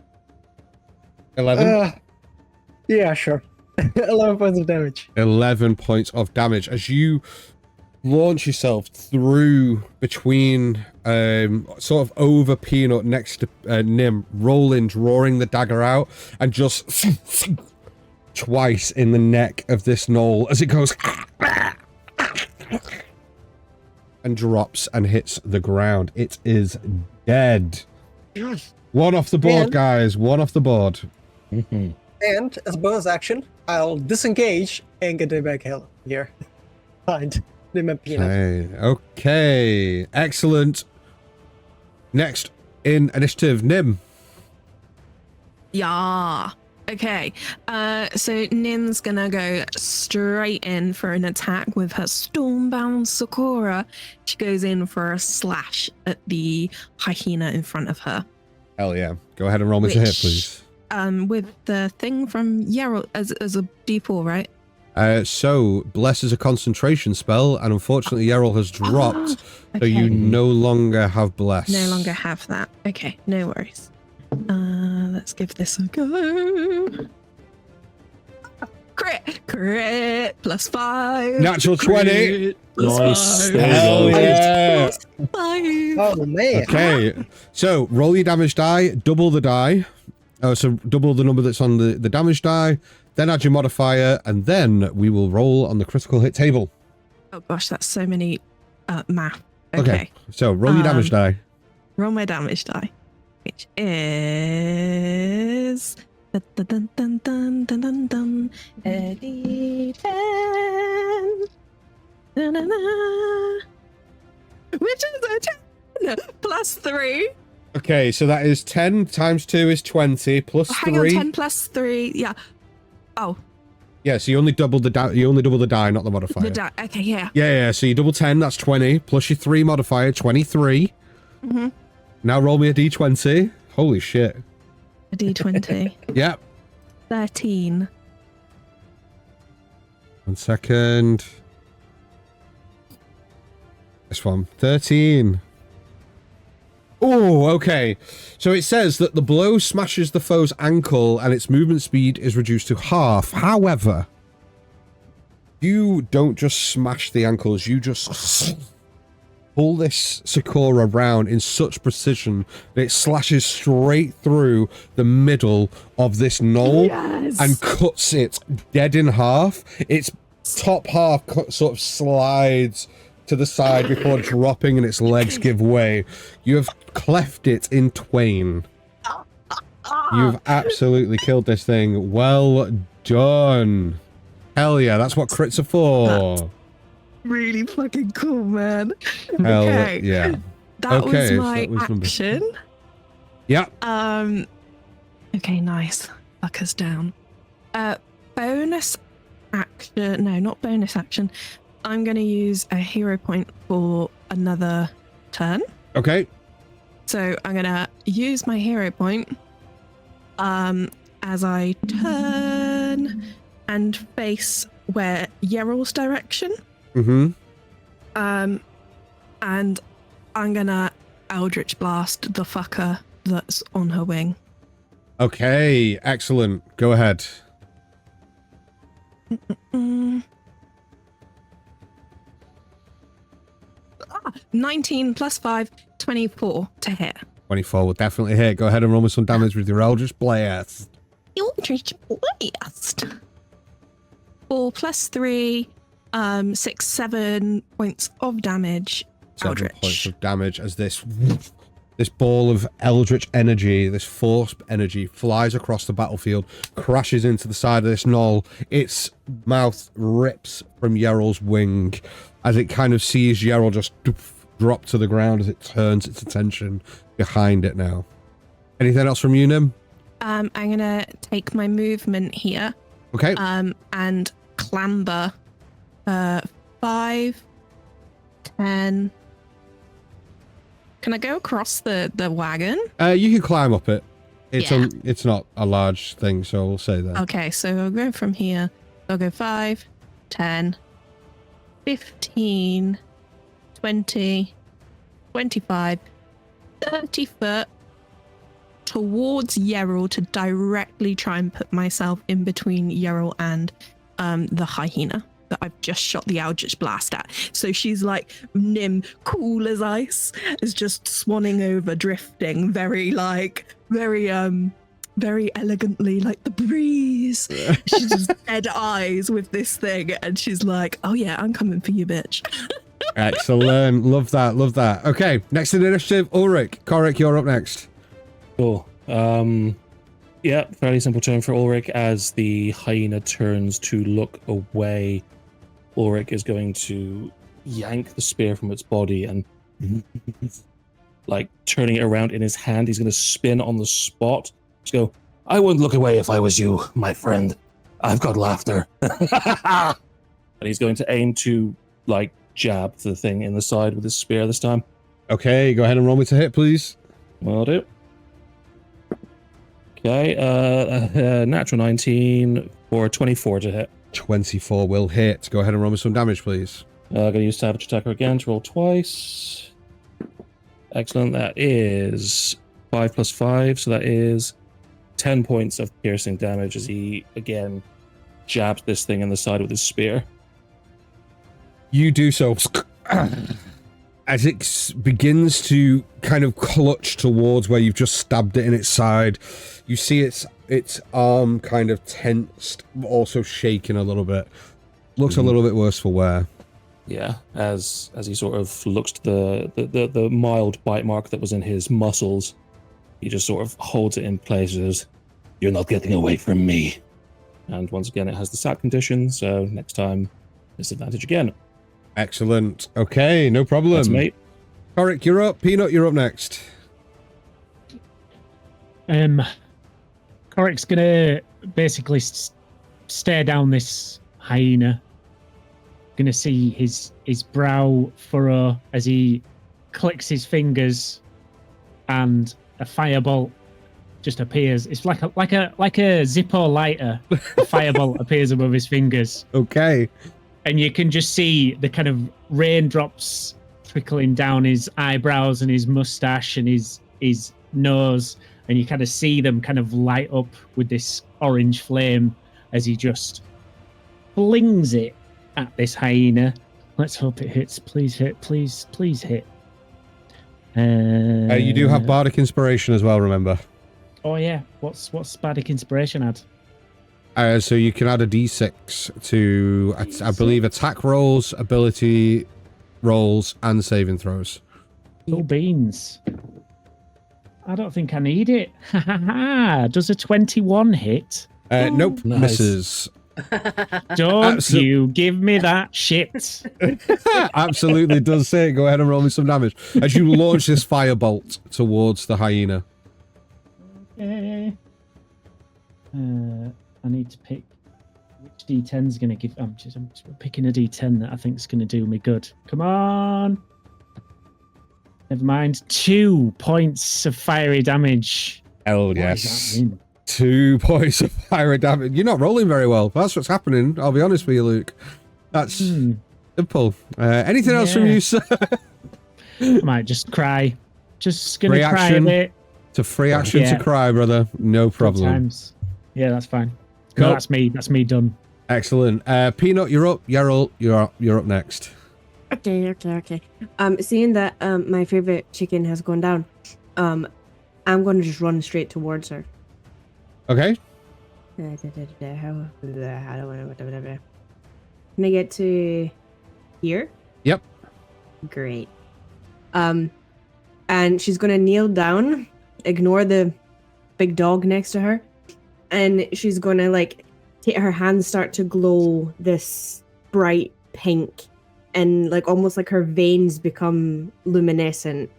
11? Yeah, sure. 11 points of damage. 11 points of damage as you launch yourself through between sort of over Peanut next to Nim, rolling, drawing the dagger out, and just twice in the neck of this knoll as it goes and drops and hits the ground. It is dead. One off the board, guys. One off the board. And as a bonus action, I'll disengage and get it back here. Find Nim and Peanut. Okay. Excellent. Next in initiative, Nim. Yeah. Okay. So Nim's gonna go straight in for an attack with her Stormbound Sakura. She goes in for a slash at the hyena in front of her. Hell yeah. Go ahead and roll me to hit, please. With the thing from Yarrow as a D4, right? So Bless is a concentration spell, and unfortunately Yarrow has dropped, so you no longer have Bless. No longer have that. Okay, no worries. Let's give this a go. Crit, plus 5. Natural 20. Nice. Hell yeah. Plus 5. Oh, man. Okay, so roll your damage die, double the die. Oh, so double the number that's on the damage die, then add your modifier, and then we will roll on the critical hit table. Oh gosh, that's so many math. Okay. So roll your damage die. Roll my damage die, which is dun, dun, dun, dun, dun, dun, dun, a D10. Na, na, na. Which is a 10 plus 3. Okay, so that is 10 times 2 is 20 plus 3. Hang on, 10 plus 3. Yeah. Oh, Yeah, so you only double the die, not the modifier. the die. Okay, yeah. Yeah, so you double 10, that's 20, plus your 3 modifier, 23. Mm-hmm. Now roll me a d20. Holy shit. A D20. Yep. 13. 1 second. This one. 13. Oh, okay. So it says that the blow smashes the foe's ankle and its movement speed is reduced to half. However, you don't just smash the ankles, you just pull this Sakura round in such precision that it slashes straight through the middle of this knoll and cuts it dead in half. Its top half sort of slides to the side before dropping and its legs give way. You have cleft it in twain. You've absolutely killed this thing. Well done. Hell yeah, that's what crits are for. Really fucking cool, man. Hell Okay. yeah. That Okay, was so my that was number- action. Yeah. Okay, nice. Fuck us down. Bonus action. No, not bonus action. I'm going to use a hero point for another turn. Okay. So I'm going to use my hero point as I turn and face where Yeryl's direction. Mm-hmm. And I'm going to Eldritch Blast the fucker that's on her wing. Okay, excellent. Go ahead. 19 plus 5, 24 to hit. 24 will definitely hit. Go ahead and roll me some damage with your Eldritch Blast. Eldritch Blast. 4 plus 3, 6, 7 points of damage. 7 Eldritch. points of damage as this ball of Eldritch energy, this force energy, flies across the battlefield, crashes into the side of this knoll. Its mouth rips from Yeryl's wing as it kind of sees Yeryl just drop to the ground as it turns its attention behind it now. Anything else from you, Nim? I'm going to take my movement here. Okay. And clamber 5, 10. Can I go across the wagon? You can climb up it. It's Yeah. it's not a large thing, so we'll say that. Okay, so I'll go from here. I'll go 5, 10, 15, 20, 25, 30 foot towards Yeryl to directly try and put myself in between Yeryl and the hyena that I've just shot the Eldritch Blast at. So she's like, Nim, cool as ice, is just swanning over, drifting, very elegantly, like the breeze. She's just dead eyes with this thing, and she's like, oh yeah, I'm coming for you, bitch. Excellent. Love that. Love that. Okay, next in the initiative, Ulrich. Korik, you're up next. Cool. Yeah, fairly simple turn for Ulrich. As the hyena turns to look away, Ulrich is going to yank the spear from its body and like turning it around in his hand. He's going to spin on the spot. Just go, I wouldn't look away if I was you, my friend. I've got laughter. And he's going to aim to like jab the thing in the side with his spear this time. Okay, go ahead and roll me to hit, please. Will do. Okay, natural 19 for 24 to hit. 24 will hit. Go ahead and roll me some damage, please. I'm going to use Savage Attacker again to roll twice. Excellent. That is 5 plus 5, so that is 10 points of piercing damage as he, again, jabs this thing in the side with his spear. You do so. as it begins to kind of clutch towards where you've just stabbed it in its side, you see its arm kind of tensed, also shaking a little bit. Looks a little bit worse for wear. Yeah, as he sort of looks to the mild bite mark that was in his muscles, he just sort of holds it in place and says, "You're not getting away from me." And once again, it has the sap condition, so next time, disadvantage again. Excellent. Okay, no problem. That's mate. Coric, you're up. Peanut, you're up next. Coric's gonna basically stare down this hyena. Gonna see his brow furrow as he clicks his fingers, and a firebolt just appears. It's like a Zippo lighter. A firebolt appears above his fingers. Okay. And you can just see the kind of raindrops trickling down his eyebrows and his mustache and his nose, and you kind of see them kind of light up with this orange flame as he just flings it at this hyena. Let's hope it hits. Please hit. Please hit. You do have Bardic Inspiration as well, remember? Oh yeah. What's Bardic Inspiration add? So you can add a d6 to, I believe, attack rolls, ability rolls, and saving throws. Oh, beans. I don't think I need it. Does a 21 hit? Nope, Nice. misses. Don't you give me that shit. Absolutely does say. Go ahead and roll me some damage as you launch this firebolt towards the hyena. Okay. I need to pick which D10 is going to give. I'm just picking a D10 that I think is going to do me good. Come on. Never mind. 2 points of fiery damage. Hell What yes. does that mean? 2 points of fiery damage. You're not rolling very well. That's what's happening. I'll be honest with you, Luke. That's simple. Anything else from Yeah. you, sir? I might just cry. Just going to cry a Reaction. bit. It's a free action Yeah. to cry, brother. No problem. Sometimes. Yeah, that's fine. Cool. No, that's me. That's me done. Excellent. Peanut, you're up. Yarrell, you're up next. Okay. Seeing that my favorite chicken has gone down, I'm going to just run straight towards her. Okay. How do I Can I get to here? Yep. Great. And she's gonna kneel down, ignore the big dog next to her, and she's gonna like take her hands start to glow this bright pink, and like almost like her veins become luminescent,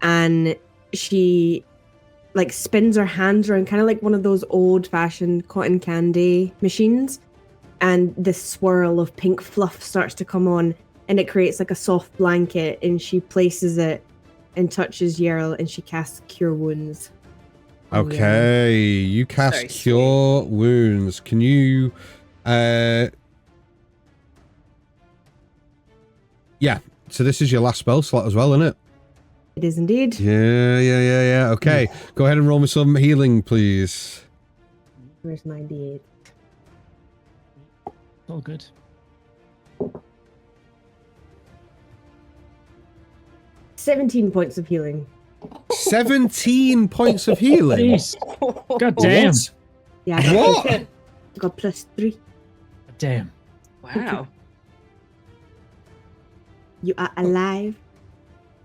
and she like spins her hands around kind of like one of those old-fashioned cotton candy machines, and this swirl of pink fluff starts to come on, and it creates like a soft blanket, and she places it and touches Yerl, and she casts Cure Wounds. Okay. You cast Very Cure Wounds. Can you... Yeah. So this is your last spell slot as well, isn't it? It is indeed. Yeah. Okay. Go ahead and roll me some healing, please. Where's my D8? All good. 17 points of healing. 17 points of healing. Jeez. God damn. Yeah. What? I got +3. Damn. Wow. You are alive.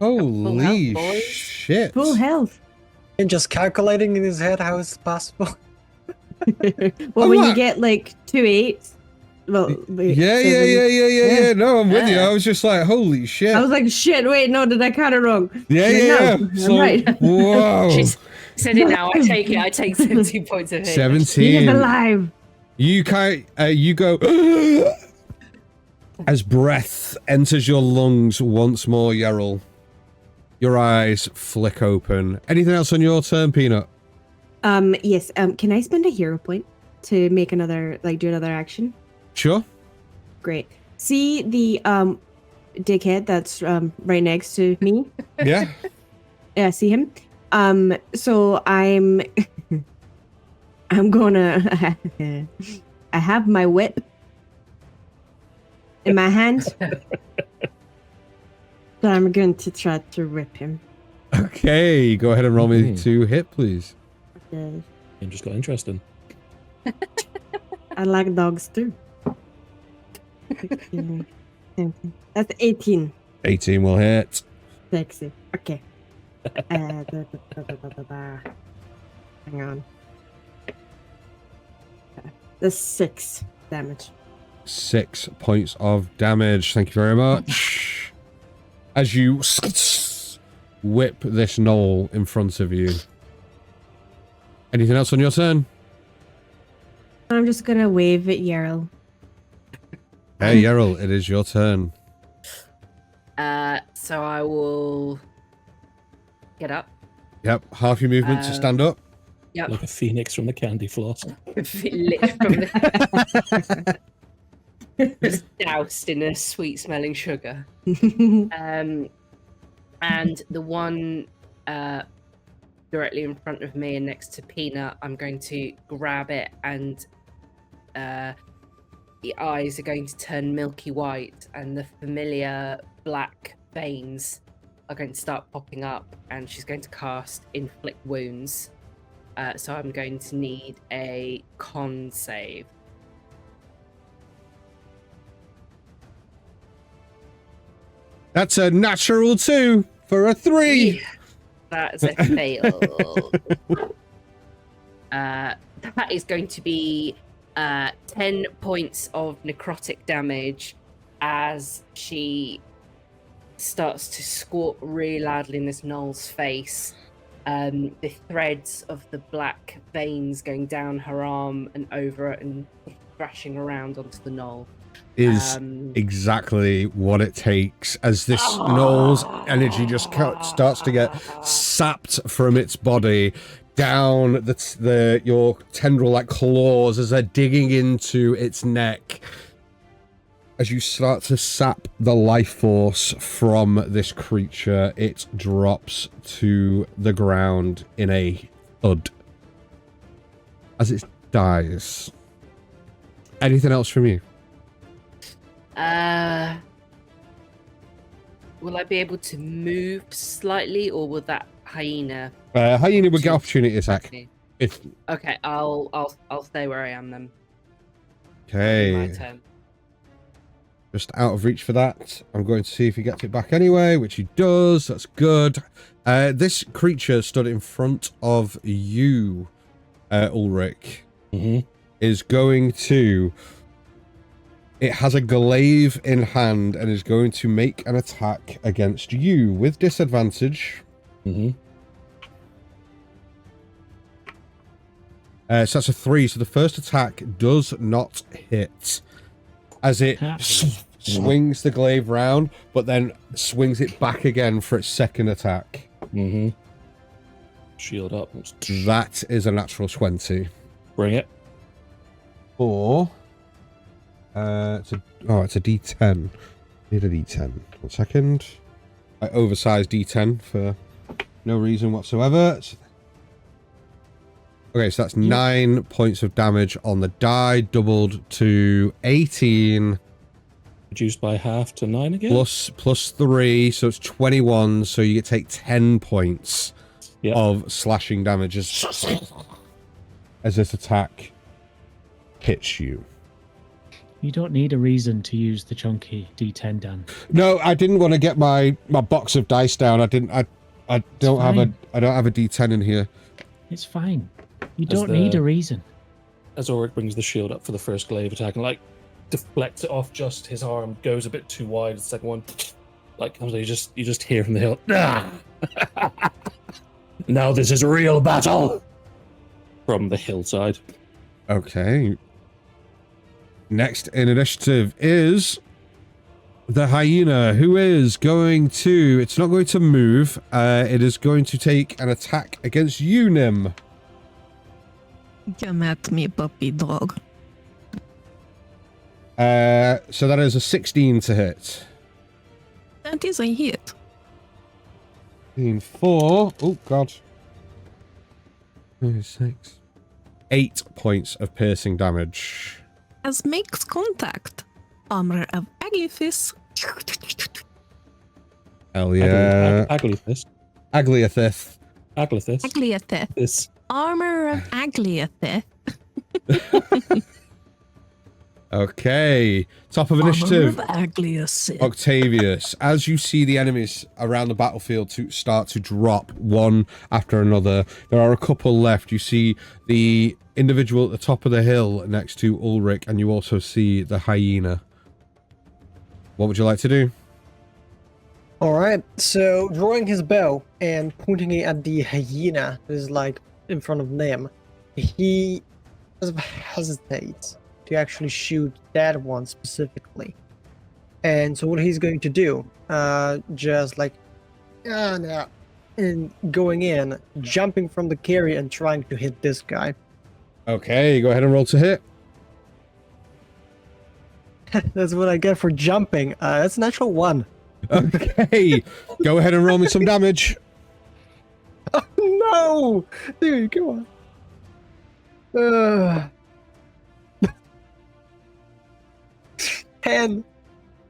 Full health, Holy boys. shit. Full health. And just calculating in his head how it's possible. Well, when not- you get like 2 8s, well, wait, Yeah. 7. No, I'm with you. Yeah. I was just like, holy shit. I was like, shit, wait, no, did I count it wrong? Yeah. No, I'm So, right. whoa. She's said it now. I take it. I take 17 points of hit. He is 17. alive. You go as breath enters your lungs once more, Yarrell. Your eyes flick open. Anything else on your turn, Peanut? Yes. Can I spend a hero point to make another, like, do another action? Sure. Great. See the dickhead that's right next to me? Yeah. Yeah, see him? So I'm gonna I have my whip in my hand. So I'm going to try to rip him. Okay, go ahead and roll me 2 hit, please. Okay. It just got interesting. I like dogs too. 16, 17. That's 18. 18 will hit. Sexy. Okay. Hang on. That's 6 damage. 6 points of damage. Thank you very much. As you whip this knoll in front of you. Anything else on your turn? I'm just gonna wave at Yarrow. Hey, Yerl, it is your turn. So I will get up. Yep, half your movement to stand up. Yep. Like a phoenix from the candy floss. Lit from the- Just doused in a sweet smelling sugar. And the one directly in front of me and next to Peanut, I'm going to grab it, and the eyes are going to turn milky white, and the familiar black veins are going to start popping up, and she's going to cast Inflict Wounds. So I'm going to need a con save. That's a natural 2 for a 3. That is a fail. That is going to be 10 points of necrotic damage as she starts to squawk really loudly in this knoll's face. The threads of the black veins going down her arm and over it and thrashing around onto the knoll. Is exactly what it takes as this knoll's energy just starts to get sapped from its body down your tendril like claws as they're digging into its neck. As you start to sap the life force from this creature, it drops to the ground in a thud as it dies. Anything else from you? Will I be able to move slightly, or will that hyena? Hyena would get opportunity attack. Me? If Okay, I'll stay where I am then. okay, My turn. just out of reach for that. I'm going to see if he gets it back anyway, which he does. That's good. This creature stood in front of you, Ulrich. Is going to. It has a glaive in hand and is going to make an attack against you with disadvantage. So that's a 3. So the first attack does not hit. As it swings the glaive round, but then swings it back again for its second attack. Shield up. That is a natural 20. Bring it. Or it's a D10. Need a D10. 1 second. I oversized D10 for no reason whatsoever. Okay, so that's 9 points of damage on the die, doubled to 18. Reduced by half to 9 again. Plus 3, so it's 21. So you take 10 points of slashing damage as this attack hits you. You don't need a reason to use the chunky D10, Dan. No, I didn't want to get my box of dice down. I don't have a D10 in here. It's fine. You don't need a reason. As Ulrich brings the shield up for the first glaive attack and like deflects it off, just his arm goes a bit too wide. The second one, like comes, you just hear from the hill. Now this is a real battle from the hillside. Okay. Next in initiative is the hyena, who is going to. It's not going to move. It is going to take an attack against you, Nim. Come at me, puppy dog. So that is a 16 to hit. That is a hit. 4. Oh, God. 6. 8 points of piercing damage. As makes contact. Armor of Aglifiss. Hell yeah. Agliathis. Agliathith. Agliathis. Agliathith. This. Armor of Agliathith. Okay. Top of initiative. Armor of Agliathith. Octavius, as you see the enemies around the battlefield to start to drop one after another, there are a couple left. You see the individual at the top of the hill next to Ulrich, and you also see the hyena. What would you like to do? Alright, so drawing his bow and pointing it at the hyena that is like in front of Nim, he sort of hesitates to actually shoot that one specifically. And so what he's going to do, just like, no, and going in, jumping from the carry and trying to hit this guy. Okay, go ahead and roll to hit. That's what I get for jumping. That's a natural 1. Okay, go ahead and roll me some damage. Oh no! Dude, come on. 10.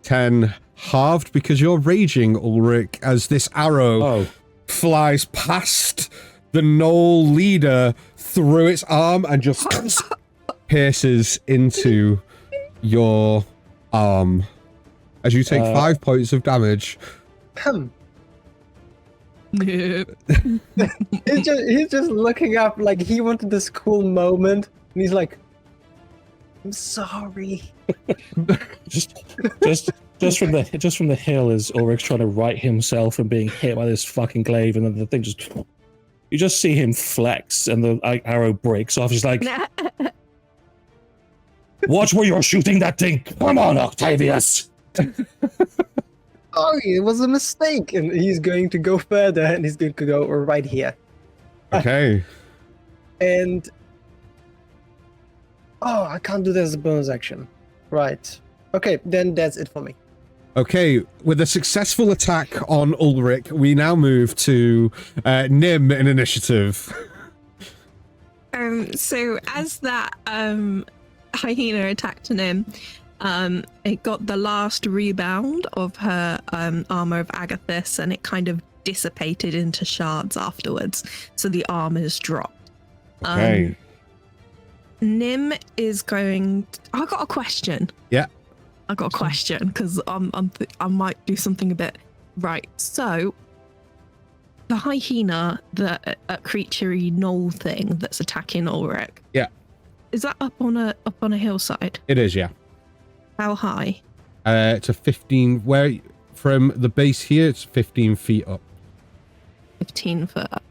10 halved because you're raging, Ulrich, as this arrow flies past the Knoll leader through its arm and just pierces into your arm as you take 5 points of damage. He's just looking up like he wanted this cool moment, and he's like, "I'm sorry." just from the hill is Ulrich's trying to right himself from being hit by this fucking glaive, and then the thing just, you just see him flex, and the arrow breaks off. He's like, "Watch where you're shooting that thing! Come on, Octavius!" Sorry, it was a mistake, and he's going to go further, and he's going to go right here. Okay. And I can't do that as a bonus action. Right. Okay, then that's it for me. Okay, with a successful attack on Ulrich, we now move to Nim in initiative. So as that hyena attacked Nim, it got the last rebound of her armor of Agathis, and it kind of dissipated into shards afterwards. So the armor's dropped. Okay. Nim is going. I got a question. Yeah. I got a question because I might do something a bit right. So the hyena, the creaturey knoll thing that's attacking Ulrich. Yeah. Is that up on a hillside? It is, yeah. How high? It's a 15. Where from the base here, it's 15 feet up. 15 foot up.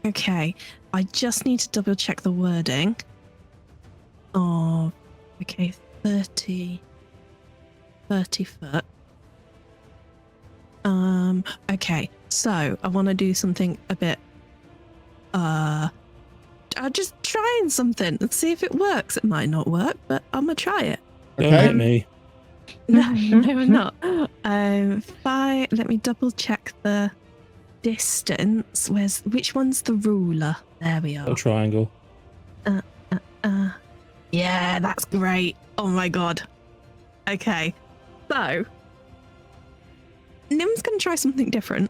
Okay, I just need to double check the wording. Oh, okay, 30 foot. Okay, so I want to do something a bit, I'll just trying something. Let's see if it works. It might not work, but I'm gonna try it. Don't hit me. No, I'm not. Let me double check the distance. Which one's the ruler? There we are. A triangle. Yeah, that's great. Oh my god. Okay, so Nim's gonna try something different.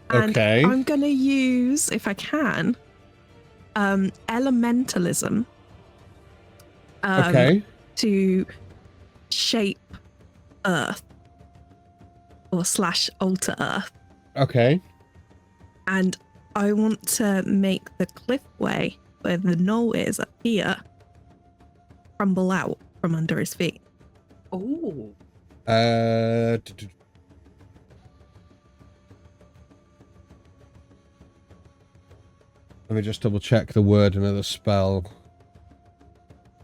And Okay. I'm gonna use, if I can, elementalism. Okay. To shape Earth or / alter Earth. Okay. And I want to make the cliffway where the knoll is up here crumble out from under his feet. Oh. Let me just double check the wording of the spell.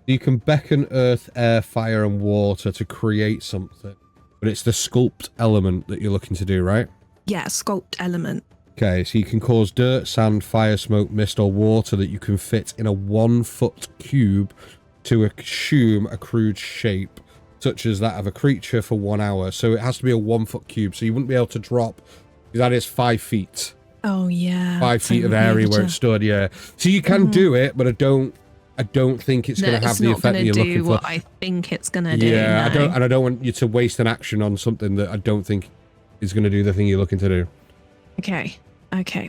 You can beckon earth, air, fire, and water to create something, but it's the sculpt element that you're looking to do, right? Yeah, sculpt element. Okay, so you can cause dirt, sand, fire, smoke, mist, or water that you can fit in a 1-foot cube to assume a crude shape, such as that of a creature for 1 hour. So it has to be a 1-foot cube, so you wouldn't be able to drop, that is 5 feet. Oh, yeah. 5 feet of area where it stood, yeah. So you can do it, but I I don't think it's going to have the effect that you're looking for. What I think it's going to do. Yeah, no. I don't want you to waste an action on something that I don't think is going to do the thing you're looking to do. Okay.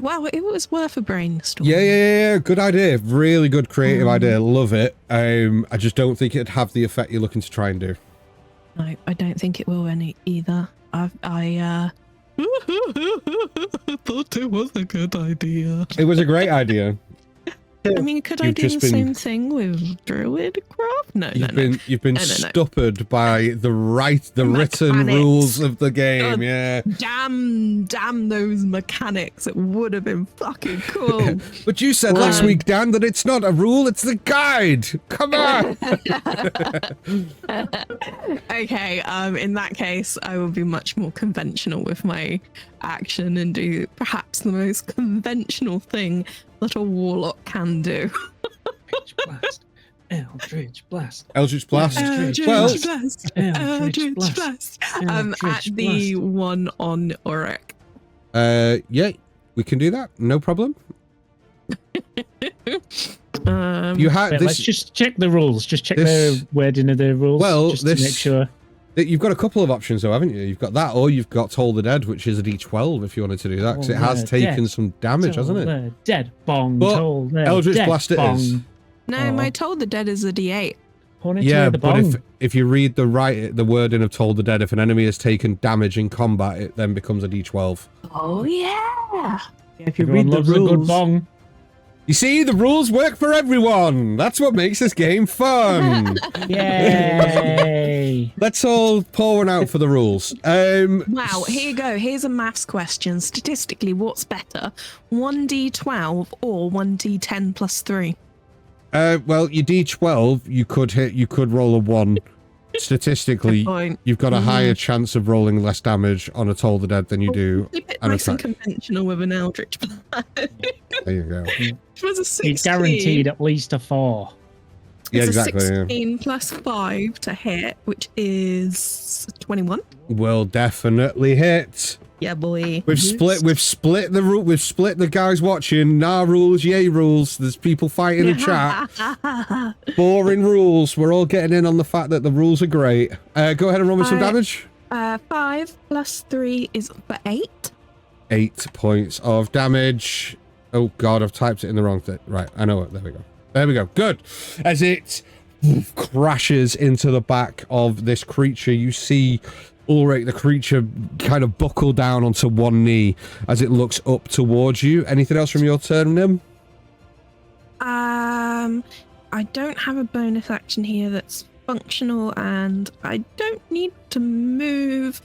Well, it was worth a brainstorm. Yeah. Good idea. Really good creative idea. Love it. I just don't think it'd have the effect you're looking to try and do. No, I don't think it will any either. I thought it was a good idea. It was a great idea. I mean, could I do the same thing with Druidcraft? No, You've been stupid by the written Mechanics. rules of the game. God, yeah. Damn those mechanics! It would have been fucking cool. But you said last week, Dan, that it's not a rule; it's the guide. Come on. Okay. In that case, I will be much more conventional with my action and do perhaps the most conventional thing that a warlock can do. Eldritch Blast. Eldritch Blast. Eldritch Blast. Eldritch Blast. At the one on Auric. Yeah, we can do that. No problem. You had this. Let's just check the rules. Just check the wording of the rules. Well, just to make sure. You've got a couple of options, though, haven't you? You've got that, or you've got Toll the Dead, which is a D12 if you wanted to do that, because it has taken some damage, hasn't it? Dead. Bong. But Toll the Eldritch dead, Blast it bong. is. No, my Toll the Dead is a D8. Yeah, but if you read the wording of Toll the Dead, if an enemy has taken damage in combat, it then becomes a D12. Oh, yeah. If you read the rules. A good bong. You see, the rules work for everyone. That's what makes this game fun. Yay! Let's all pour one out for the rules. Wow, here you go. Here's a maths question. Statistically, what's better? 1d12 or 1d10 plus 3? Well, your D12, you could hit. You could roll a 1. Statistically, you've got a higher chance of rolling less damage on a Toll the Dead than you do. Keep it nice and conventional with an Eldritch Blast. There you go. It was a 16. He's guaranteed at least a 4. Yeah, It's exactly. a 16 plus 5 to hit, which is 21. Will definitely hit. Yeah, boy. We've split the guys watching. Nah rules, yay rules. There's people fighting in chat. Boring rules. We're all getting in on the fact that the rules are great. Go ahead and roll me some damage. 5 plus 3 is for 8. 8 points of damage. Oh god, I've typed it in the wrong thing. Right, I know it. There we go. Good. As it crashes into the back of this creature, you see Ulrich, the creature, kind of buckle down onto one knee as it looks up towards you. Anything else from your turn, Nim? I don't have a bonus action here that's functional, and I don't need to move.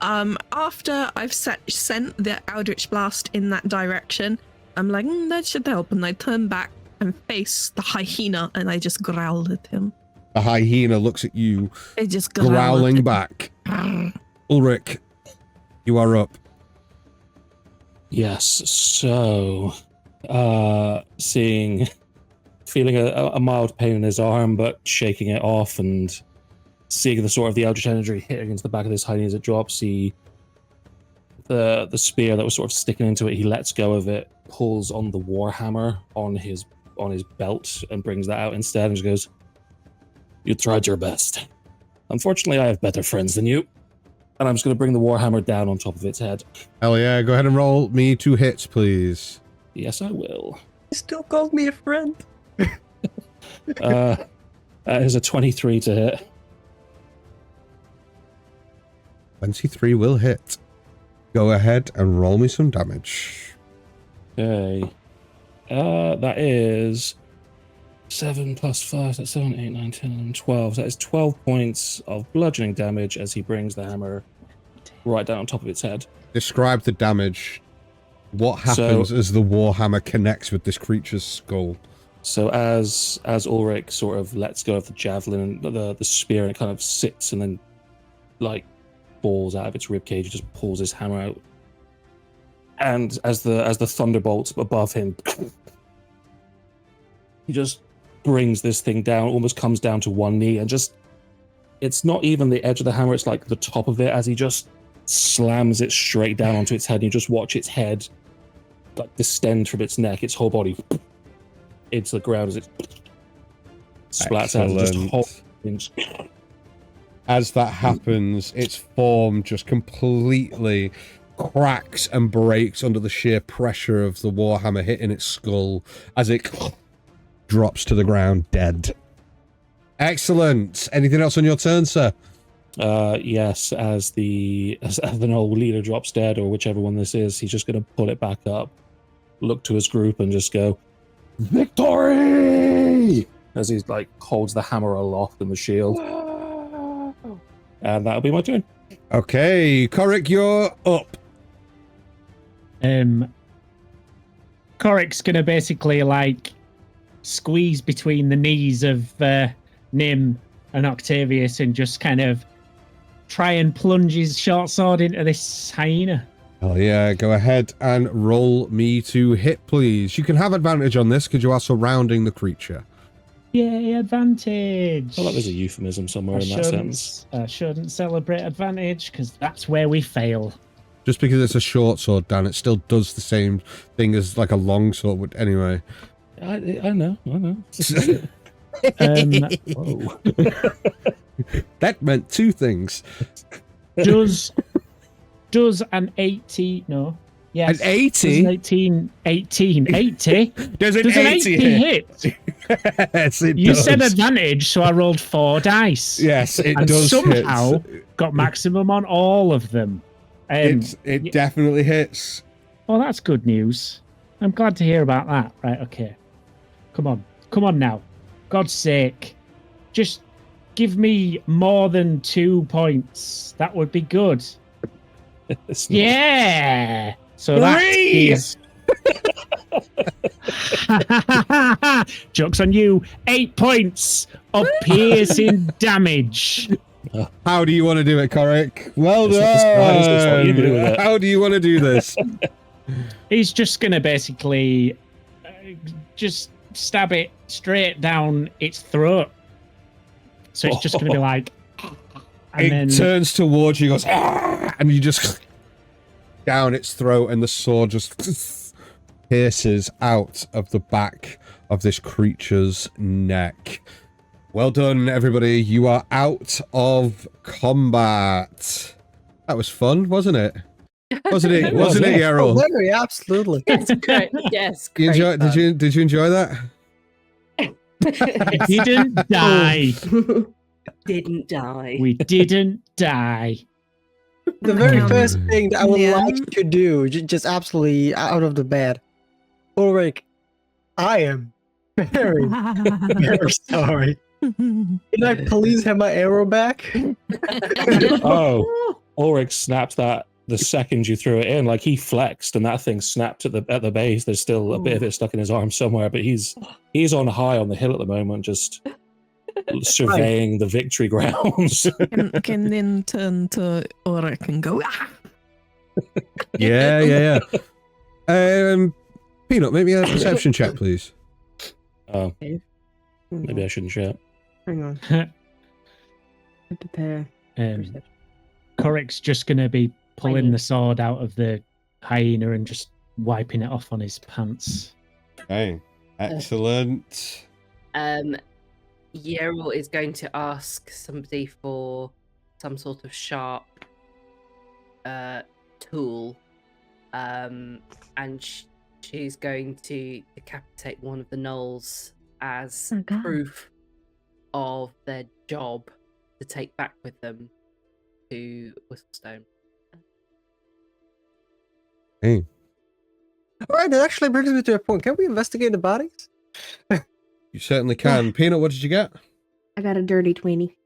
After I've sent the Eldritch Blast in that direction, I'm like, that should help, and I turn back and face the hyena, and I just growl at him. The hyena looks at you, It just growling back. Ulrich, you are up. Yes, so feeling a mild pain in his arm, but shaking it off and seeing the sort of the eldritch energy hitting into the back of this hyena as it drops, the spear that was sort of sticking into it, he lets go of it, pulls on the warhammer on his belt and brings that out instead and just goes, "You tried your best. Unfortunately, I have better friends than you." And I'm just going to bring the warhammer down on top of its head. Hell yeah, go ahead and roll me 2 hits, please. Yes, I will. He still calls me a friend. That is a 23 to hit. 23 will hit. Go ahead and roll me some damage. Okay. That is 7 plus 5, that's 7, 8, 9, 10, 11, 12. So that is 12 points of bludgeoning damage as he brings the hammer right down on top of its head. Describe the damage. What happens as the warhammer connects with this creature's skull? So as Ulrich sort of lets go of the javelin and the spear, and it kind of sits and then like falls out of its ribcage, he just pulls his hammer out. And as the thunderbolt above him, he just brings this thing down, almost comes down to one knee, and just, it's not even the edge of the hammer, it's like the top of it, as he just slams it straight down onto its head, and you just watch its head like distend from its neck, its whole body into the ground as it splats out and just Excellent. whole things. As that happens, its form just completely cracks and breaks under the sheer pressure of the warhammer hitting its skull as it drops to the ground dead. Excellent. Anything else on your turn, sir? Yes, as the Knoll leader drops dead, or whichever one this is, he's just going to pull it back up, look to his group, and just go, "Victory!" As he like holds the hammer aloft and the shield. And that'll be my turn. Okay, Korik, you're up. Korik's gonna basically like squeeze between the knees of Nim and Octavius and just kind of try and plunge his short sword into this hyena. Oh yeah, go ahead and roll me to hit, please. You can have advantage on this because you are surrounding the creature. Yay, advantage! I feel like there's a euphemism somewhere in that sentence. I shouldn't celebrate advantage because that's where we fail. Just because it's a short sword, Dan, it still does the same thing as like a long sword would. Anyway. I know. Um, Whoa. That meant two things. does an 80 no? Yes. An 80? Does an 80? Does an Does an 80 hit? Yes, it You does. said advantage, so I rolled 4 dice. Yes, it and does somehow hit. got maximum on all of them. It definitely hits. Well, that's good news. I'm glad to hear about that. Right, okay. Come on now. God's sake. Just give me more than 2 points. That would be good. It's not- Yeah. So that is joke's on you. 8 points of piercing damage. How do you want to do it, Korik? Well It's not a surprise, it's what you do with done. it. How do you want to do this? He's just gonna basically just stab it straight down its throat. So it's just gonna be like, and It then turns towards you, goes, "Ah!" and you just down its throat, and the sword just pierces out of the back of this creature's neck. Well done, everybody. You are out of combat. That was fun, wasn't it? Wasn't it? Wasn't it, Oh, Yarrow? very absolutely. Yes, great. Yes, You great enjoy, did you enjoy that? we didn't die. Didn't die. We didn't die. The very Um, first thing that I would yeah. like to do, just absolutely out of the bed. Ulrich, I am very, very sorry. Can I please have my arrow back? Oh, Ulrich snapped that the second you threw it in. Like he flexed, and that thing snapped at the base. There's still a bit of it stuck in his arm somewhere, but he's on high on the hill at the moment, just surveying the victory grounds. Can then turn to Ulrich and go, "Ah!" Yeah. Peanut, maybe a perception check, please. Oh, maybe I shouldn't share. Hang on. Prepare. Korik's just gonna be pulling Tiny. the sword out of the hyena and just wiping it off on his pants. Okay. Excellent. Yeril is going to ask somebody for some sort of sharp tool, and she's going to decapitate one of the gnolls as Oh, God. proof of their job to take back with them to Whistlestone. Hey. All right, that actually brings me to a point. Can we investigate the bodies? You certainly can. Peanut, what did you get? I got a dirty 20.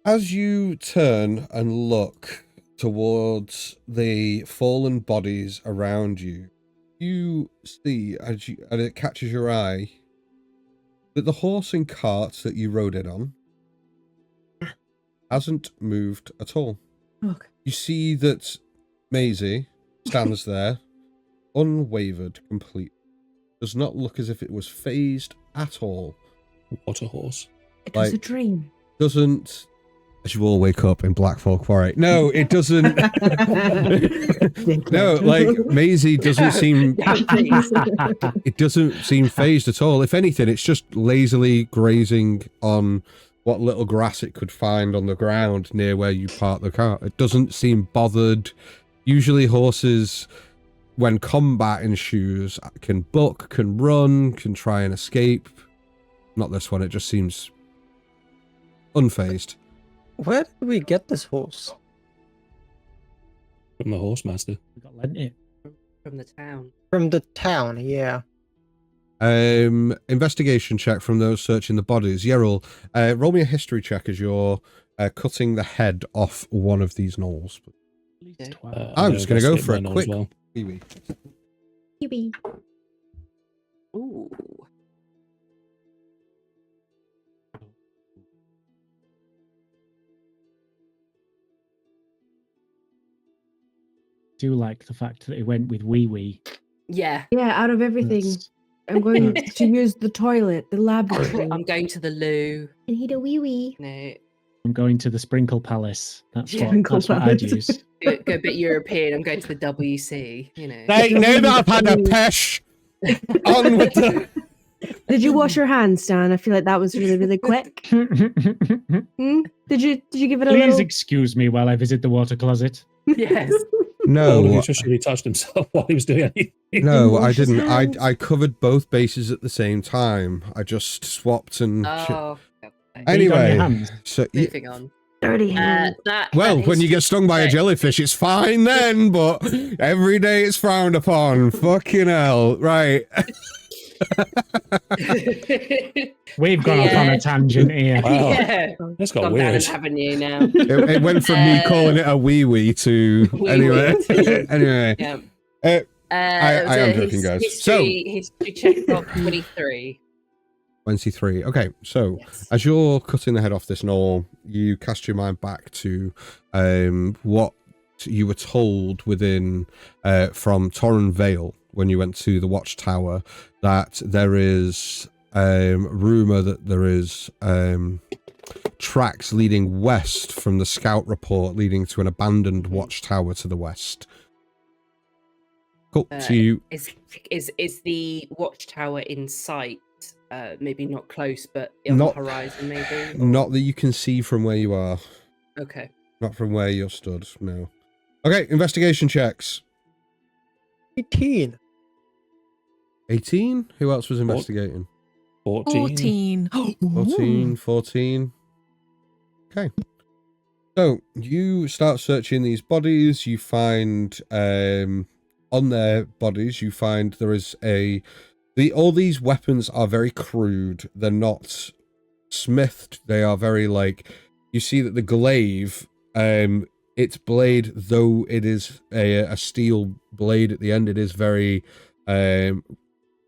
As you turn and look towards the fallen bodies around you, you see, as it catches your eye, that the horse and cart that you rode in on hasn't moved at all. Okay. You see that Maisie stands there, unwavered completely. Does not look as if it was phased at all. What a horse. It was Like- a dream. Doesn't As you all wake up in Black Folk Quarry. No, it doesn't. No, like Maisie doesn't seem. It doesn't seem phased at all. If anything, it's just lazily grazing on what little grass it could find on the ground near where you park the car. It doesn't seem bothered. Usually horses, when combat ensues, can buck, can run, can try and escape. Not this one, it just seems unfazed. Where did we get this horse? From the horse master. We got lent it. From the town. From the town, yeah. Investigation check from those searching the bodies. Yeril, roll me a history check as you're cutting the head off one of these gnolls. I'm just going to go for a quick wee-wee. Maybe. Ooh. Do like the fact that it went with wee wee. Yeah. Yeah, out of everything, That's- I'm going to use the toilet, the laboratory. I'm going to the loo. And he a wee wee. No. I'm going to the Sprinkle Palace. That's what, Sprinkle that's what I'd Palace. use. Go a bit European. I'm going to the WC, you know. Right, now that I've had a pesh, on with the... Did you wash your hands, Stan? I feel like that was really, really quick. Hmm? Did you give it a Please little? excuse me while I visit the water closet. Yes. No, He just really touched himself while he was doing anything. no, I wash his didn't. hands? I covered both bases at the same time. I just swapped and... Oh. Feed on your Anyway, hands. so... Moving on. Dirty hands. Well, when you get stung by a check. jellyfish, it's fine then, but every day it's frowned upon. Fucking hell. Right. We've gone off on a tangent here. Wow. Yeah. That's got Gone down weird. an avenue now. It went from me calling it a wee-wee to... Wee-wee Anyway. to- Anyway. Yeah. I am joking, guys. History check of 23. 23. Okay, so Yes. as you're cutting the head off this gnoll, you cast your mind back to what you were told within from Torren Vale when you went to the watchtower, that there is rumor that there is tracks leading west from the scout report leading to an abandoned watchtower to the west. Cool. So you Is the watchtower in sight? Maybe not close, but on Not- the horizon, maybe. not that you can see from where you are. Okay. Not from where you're stood, no. Okay, investigation checks. 18. 18? Who else was investigating? 14. 14. 14. Okay. So, you start searching these bodies. You find, on their bodies, you find there is all these weapons are very crude. They're not smithed. They are very, like, you see that the glaive, its blade, though it is a steel blade at the end, it is very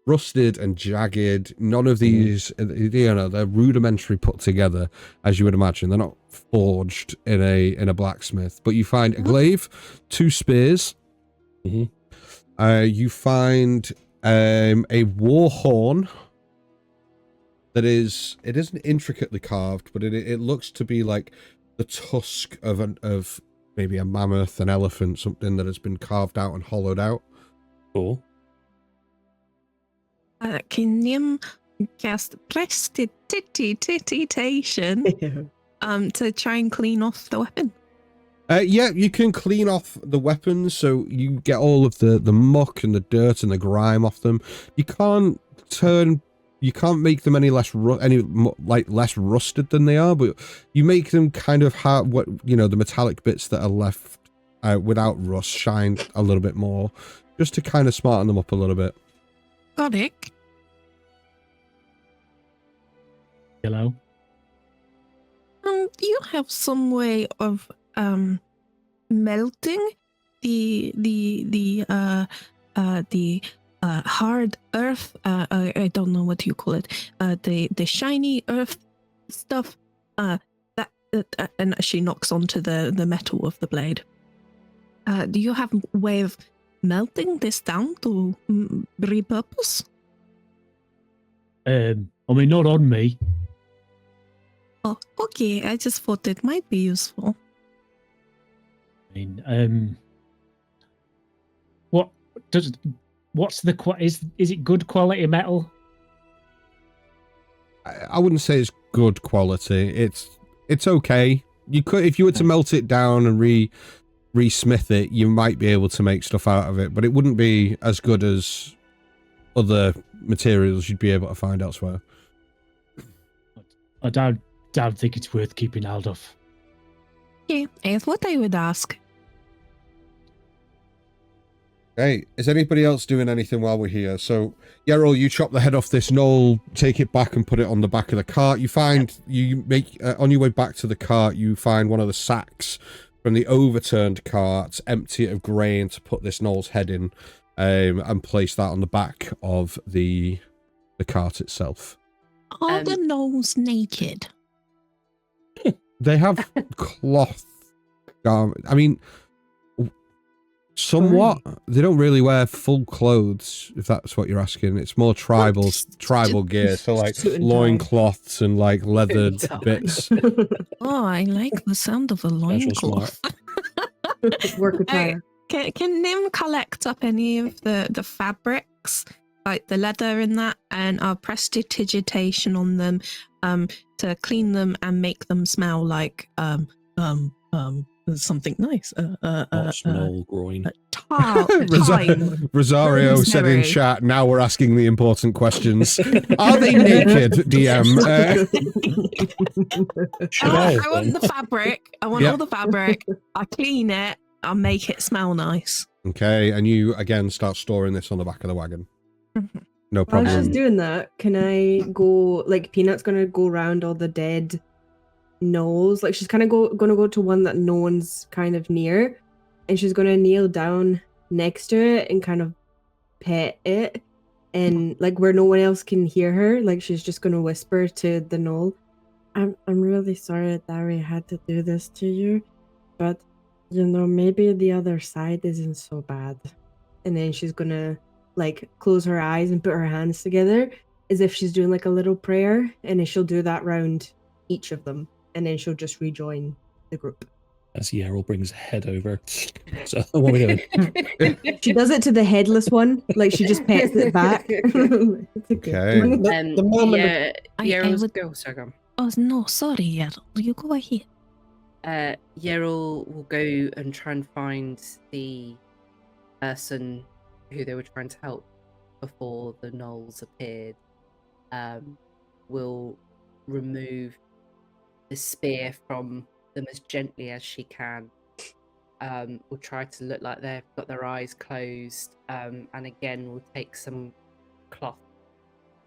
rusted and jagged. None of these, they're rudimentary put together, as you would imagine. They're not forged in a blacksmith. But you find a glaive, 2 spears. Mm-hmm. You find a war horn that it isn't intricately carved, but it looks to be like the tusk of maybe a mammoth, an elephant, something that has been carved out and hollowed out. Cool. Can you cast prestidigitation to try and clean off the weapon? Yeah, you can clean off the weapons, so you get all of the muck and the dirt and the grime off them. You can't make them any less less rusted than they are, but you make them kind of have the metallic bits that are left without rust shine a little bit more, just to kind of smarten them up a little bit. Got it. Hello. You have some way of melting the hard earth. I don't know what you call it. The shiny earth stuff. And she knocks onto the metal of the blade. Do you have a way of melting this down to repurpose? I mean, not on me. Oh, okay. I just thought it might be useful. I mean, what's the is it good quality metal? I wouldn't say it's good quality. It's okay. You could, if you were to melt it down and re-smith it, you might be able to make stuff out of it, but it wouldn't be as good as other materials you'd be able to find elsewhere. I don't think it's worth keeping hold of. Yeah, it's what I would ask. Hey, is anybody else doing anything while we're here? So, Yerrol, you chop the head off this knoll, take it back and put it on the back of the cart. You find, you make, on your way back to the cart, you find one of the sacks from the overturned cart, empty it of grain to put this knoll's head in, and place that on the back of the cart itself. Are the gnolls naked? They have cloth garment. I mean, somewhat. They don't really wear full clothes, if that's what you're asking. It's more tribal gear, so like loincloths and like leathered bits. Oh, I like the sound of a loincloth. Work attire. Can Nim collect up any of the fabrics, like the leather and that, and prestidigitation on them, to clean them and make them smell like something nice. Smell groin. Time. Rosario said in chat, now we're asking the important questions. Are they naked, DM? I want the fabric. I want all the fabric. I clean it. I'll make it smell nice. Okay, and you again start storing this on the back of the wagon. No While problem. she's doing that, can I go, like, Peanut's gonna go around all the dead gnolls, like she's kind of gonna go to one that no one's kind of near, and she's gonna kneel down next to it and kind of pet it, and like where no one else can hear her, like she's just gonna whisper to the gnoll, I'm really sorry that we had to do this to you, but you know, maybe the other side isn't so bad. And then she's gonna like close her eyes and put her hands together as if she's doing like a little prayer, and then she'll do that round each of them, and then she'll just rejoin the group. As Yerrol brings head over. So what are we doing? She does it to the headless one, like she just pets it back. It's Okay. The moment Yerrol's would- go, sorry, go on. Oh no, sorry, Yerrol. You go ahead. Yerrol will go and try and find the person who they were trying to help before the gnolls appeared. Will remove the spear from them as gently as she can. Will try to look like they've got their eyes closed, and again will take some cloth,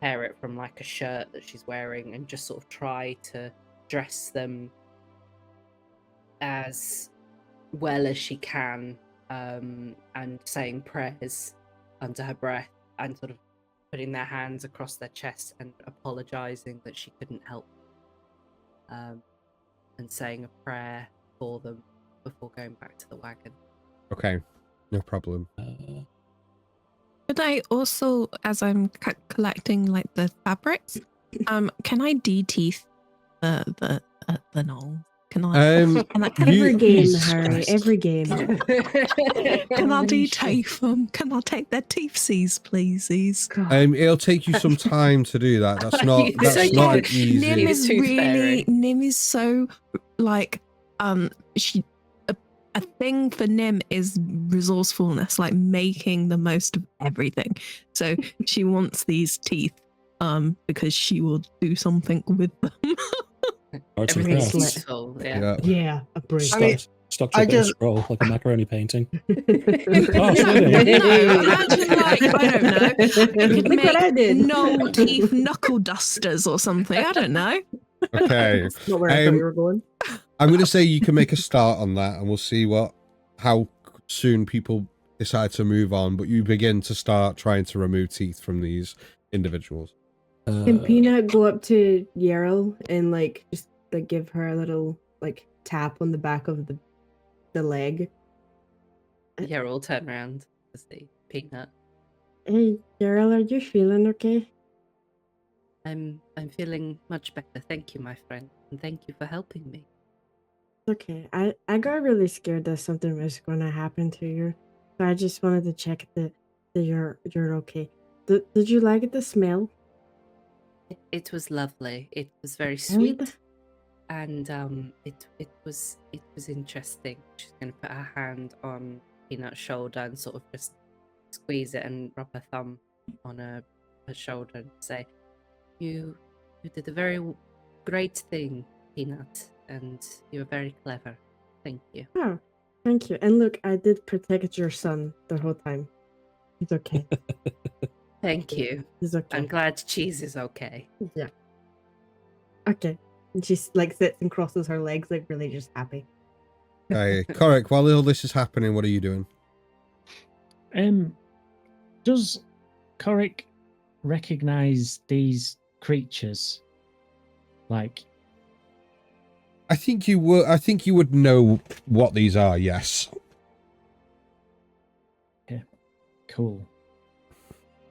tear it from like a shirt that she's wearing, and just sort of try to dress them as well as she can, and saying prayers under her breath, and sort of putting their hands across their chest and apologizing that she couldn't help, and saying a prayer for them before going back to the wagon. Okay, no problem. Could I also, as I'm collecting like the fabrics, can I de-teeth the gnoll? Can I? Can I Every game, Jesus Harry. Christ. Every game. can I de-teeth them? Can I take their teethsies, please? It'll take you some time to do that. That's not You that's say not you- an easy. Nim is Tooth really fairy. Nim is so like she a thing for Nim is resourcefulness, like making the most of everything. So she wants these teeth because she will do something with them. Arts and Everything's crafts. useful, yeah. Yeah, a break. Stuck to I a bit of just- scroll like a macaroni painting. No, sweetie. imagine like I don't know. It could Look what I make did. no teeth knuckle dusters or something. I don't know. Okay, That's not where I thought you were going. I'm going to say you can make a start on that, and we'll see how soon people decide to move on. But you begin to start trying to remove teeth from these individuals. Can Peanut go up to Yerrol and like just like give her a little like tap on the back of the leg? Yerrol turn around to see Peanut. Hey, Yerrol, are you feeling okay? I'm feeling much better, thank you, my friend. and thank you for helping me. Okay, I got really scared that something was going to happen to you, so I just wanted to check that you're okay. Did you like the smell? It was lovely. It was very And sweet, and it was interesting. She's gonna put her hand on Peanut's shoulder and sort of just squeeze it and rub her thumb on her shoulder and say, "You did a very great thing, Peanut, and you were very clever. Thank you." Oh, thank you. And look, I did protect your son the whole time. He's okay. Thank you. He's okay. I'm glad Cheese is okay. Yeah. Okay. And she like sits and crosses her legs, like really just happy. Hey, Corrick, while all this is happening, what are you doing? Does Corrick recognize these creatures? Like, I think you would know what these are, yes. cool.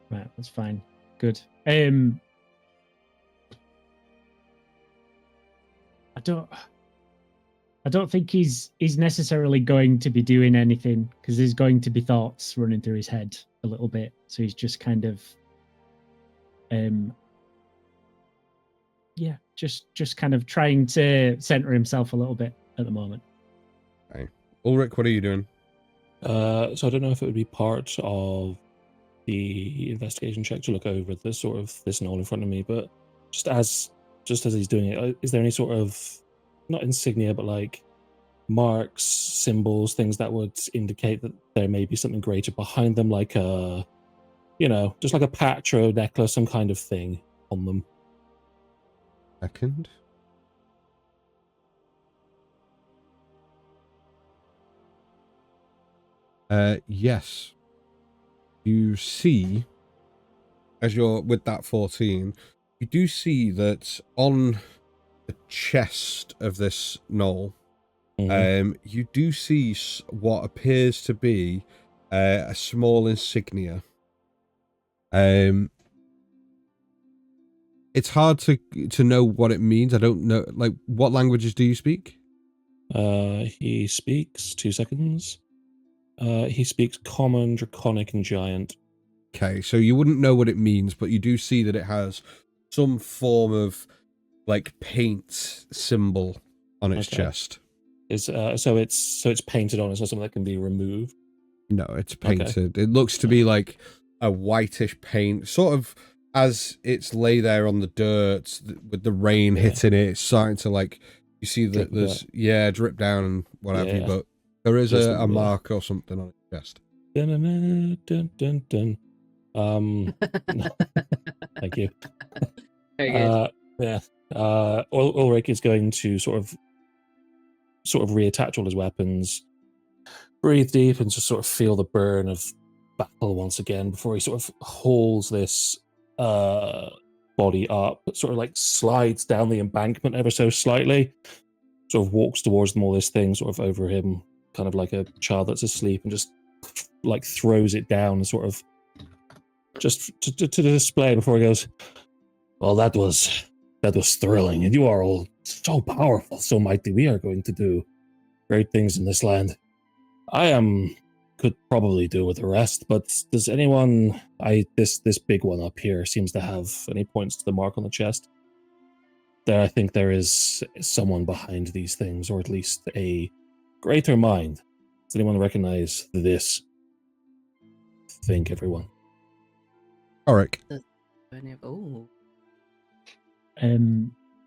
Right, that's fine. Good. I don't think he's necessarily going to be doing anything, because there's going to be thoughts running through his head a little bit. So he's just kind of yeah, just kind of trying to center himself a little bit at the moment. Okay. Ulrich, what are you doing? So I don't know if it would be part of the investigation check to look over this sort of this knoll in front of me, but just as he's doing it, is there any sort of, not insignia, but like marks, symbols, things that would indicate that there may be something greater behind them, like a, just like a patch or a necklace, some kind of thing on them? Second. Yes. You see, as you're with that 14, you do see that on the chest of this knoll, you do see what appears to be a small insignia. It's hard to know what it means. I don't know, like, what languages do you speak? He speaks, 2 seconds. He speaks Common, Draconic, and Giant. Okay, so you wouldn't know what it means, but you do see that it has some form of, like, paint symbol on its chest. So it's painted on. It's not something that can be removed. No, it's painted. Okay. It looks to be like a whitish paint, sort of as it's lay there on the dirt with the rain hitting it. It's starting to, like, you see that there's drip down and what have you, but there is a mark or something on its chest. Dun, dun, dun, dun. Thank you. Very good. Ulrich is going to sort of reattach all his weapons, breathe deep, and just sort of feel the burn of battle once again before he sort of hauls this body up, sort of like slides down the embankment ever so slightly, sort of walks towards them, all this thing sort of over him, kind of like a child that's asleep, and just like throws it down and sort of just to display before he goes, "Well, that was thrilling, and you are all so powerful, so mighty. We are going to do great things in this land. I could probably do with the rest, but does anyone, this big one up here seems to have," any points to the mark on the chest, "there, I think there is someone behind these things, or at least a greater mind. Does anyone recognize this? Think, everyone." Ulrich. Oh.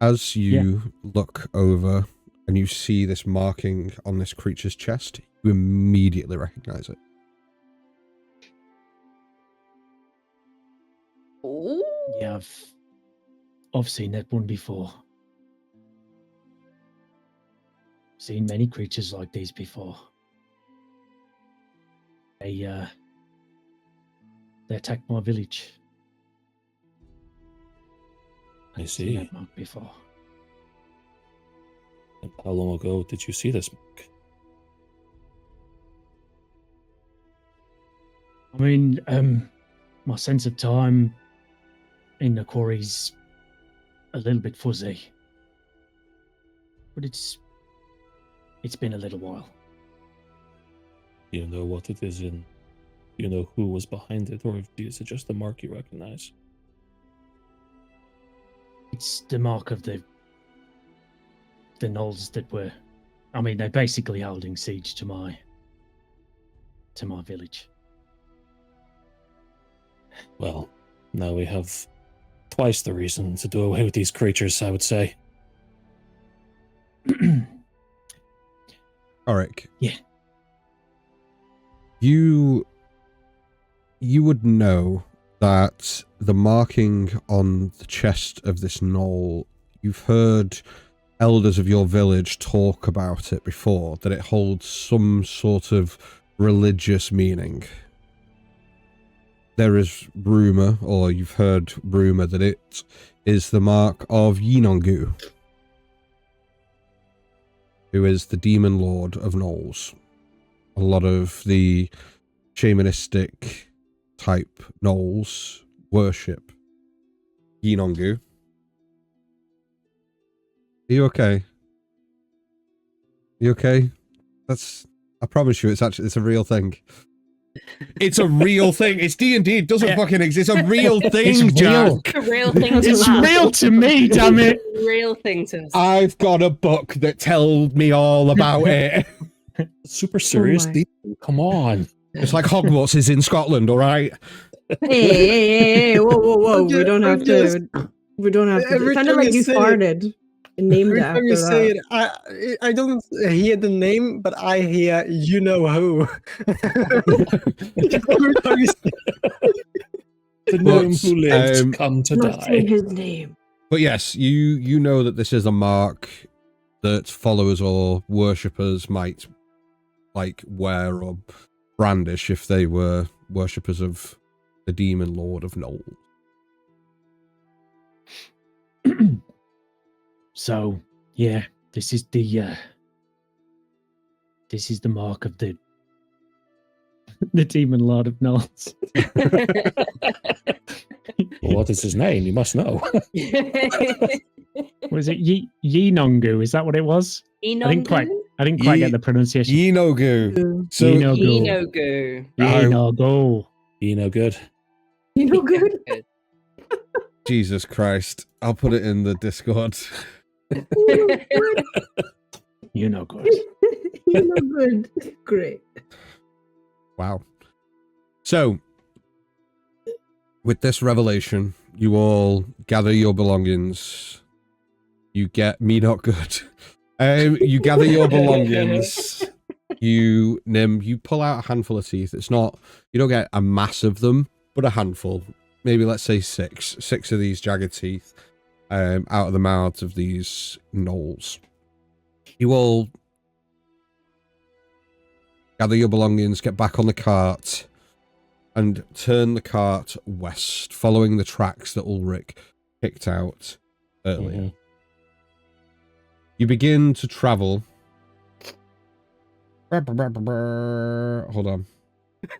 As you look over and you see this marking on this creature's chest, you immediately recognize it. Oh. Yeah, I've seen that one before. Seen many creatures like these before. They attacked my village. I see. Seen that mark before. And how long ago did you see this mark? I mean, my sense of time in the quarry's a little bit fuzzy. but it's been a little while. You know what it is in. You know who was behind it, or is it just the mark you recognize? It's the mark of the gnolls that were. I mean, they're basically holding siege to my village. Well, now we have twice the reason to do away with these creatures, I would say. Auric. Yeah. You would know that the marking on the chest of this knoll, you've heard elders of your village talk about it before, that it holds some sort of religious meaning. There is rumour, or you've heard rumour, that it is the mark of Yinongu, who is the demon lord of gnolls. A lot of the shamanistic type gnolls worship Yinongu. Are you okay? You okay? I promise you, it's a real thing. It's a real thing. It's D&D. It doesn't fucking exist. It's a real thing, It's real. It's a real thing to It's Matt. real to me, damn it. Real thing to I've got a book that tells me all about it. Super serious. my. Come on. It's like Hogwarts is in Scotland, all right? Hey, whoa. We don't have just- to. We don't have to. Every It sounded time like you you say it- farted and named Every it time after you say that. it, I don't hear the name, but I hear you know who. Every time you say The But, gnome who lived come to Not say die. his name. But yes, you know that this is a mark that followers or worshippers might like wear or brandish if they were worshippers of the demon lord of Knoll. So, yeah, this is the mark of the demon lord of Knolls. Well, what is his name? You must know. Was it Yinongu? Is that what it was? I didn't quite get the pronunciation. Yinogu. So Yinogu. Enogu. Yinogu. You know good. You know good. Jesus Christ. I'll put it in the Discord. You know good. You know good. Great. Wow. So, with this revelation, you all gather your belongings. You get me not good. You gather your belongings. Nim, you pull out a handful of teeth. It's not, you don't get a mass of them, but a handful. Maybe let's say six of these jagged teeth out of the mouths of these gnolls. You all gather your belongings, get back on the cart, and turn the cart west, following the tracks that Ulrich picked out earlier. Mhm. You begin to travel. Hold on.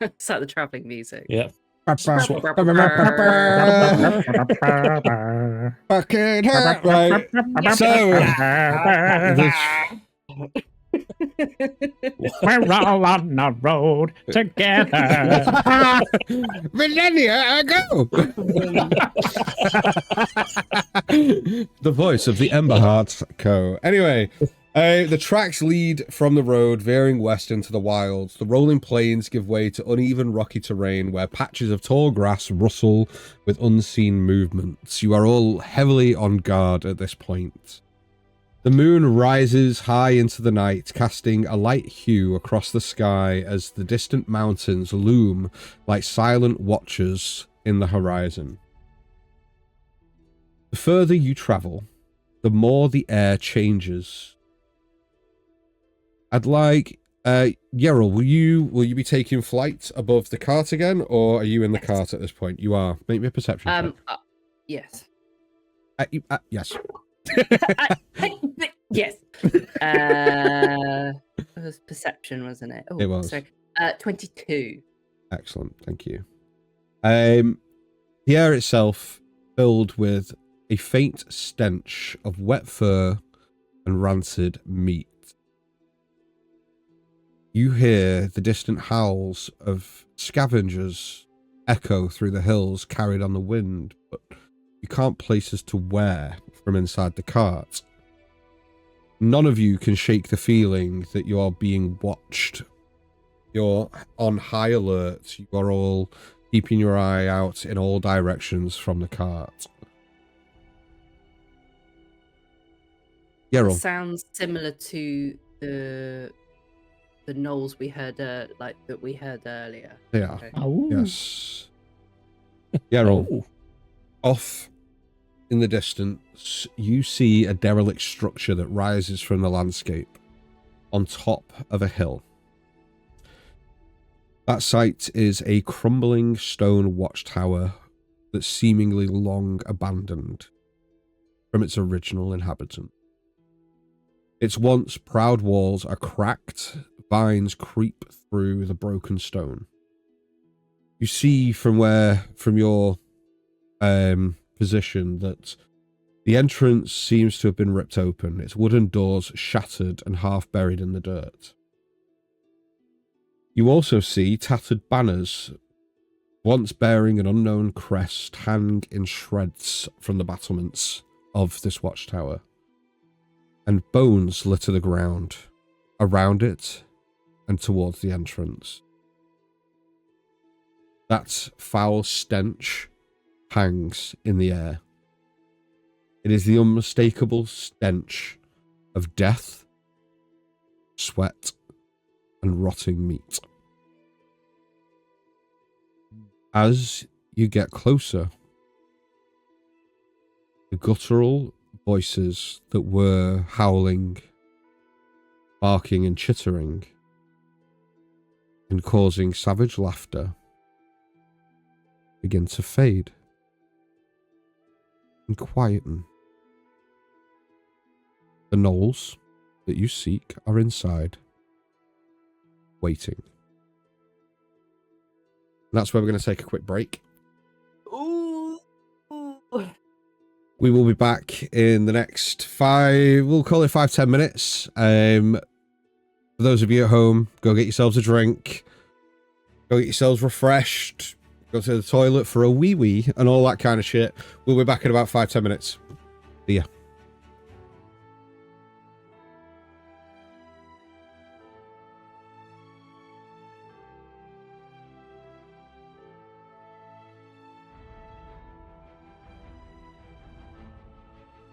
It's like the travelling music. Yeah. Fucking hell, right. We're all on the road together. Millennia ago. The voice of the Emberheart Co. Anyway, the tracks lead from the road, veering west into the wilds. The rolling plains give way to uneven rocky terrain where patches of tall grass rustle with unseen movements. You are all heavily on guard at this point. The moon rises high into the night, casting a light hue across the sky as the distant mountains loom like silent watchers in the horizon. The further you travel, the more the air changes. I'd like, Yeril, will you be taking flight above the cart again, or are you in the cart at this point? You are. Make me a perception check. Yes. Yes. Yes. It was perception, wasn't it? Oh, It was. Sorry. 22. Excellent, thank you. The air itself filled with a faint stench of wet fur and rancid meat. You hear the distant howls of scavengers echo through the hills carried on the wind, but you can't place as to where from inside the cart. None of you can shake the feeling that you are being watched. You're on high alert. You are all keeping your eye out in all directions from the cart. Geralt. Sounds similar to the gnolls we heard, that we heard earlier. Yeah. Okay. Oh, Yes. Geralt. Oh, Off in the distance, you see a derelict structure that rises from the landscape on top of a hill. That site is a crumbling stone watchtower that's seemingly long abandoned from its original inhabitant. Its once proud walls are cracked, vines creep through the broken stone. You see from your position that the entrance seems to have been ripped open, its wooden doors shattered and half buried in the dirt. You also see tattered banners, once bearing an unknown crest, hang in shreds from the battlements of this watchtower, and bones litter the ground around it and towards the entrance. That foul stench hangs in the air. It is the unmistakable stench of death, sweat, and rotting meat. As you get closer, the guttural voices that were howling, barking, and chittering, and causing savage laughter begin to fade and quieten. The gnolls that you seek are inside, waiting. And that's where we're going to take a quick break. Ooh. We will be back in the next we'll call it 5-10 minutes. For those of you at home, go get yourselves a drink, go get yourselves refreshed, go to the toilet for a wee-wee and all that kind of shit. We'll be back in about 5-10 minutes. See ya.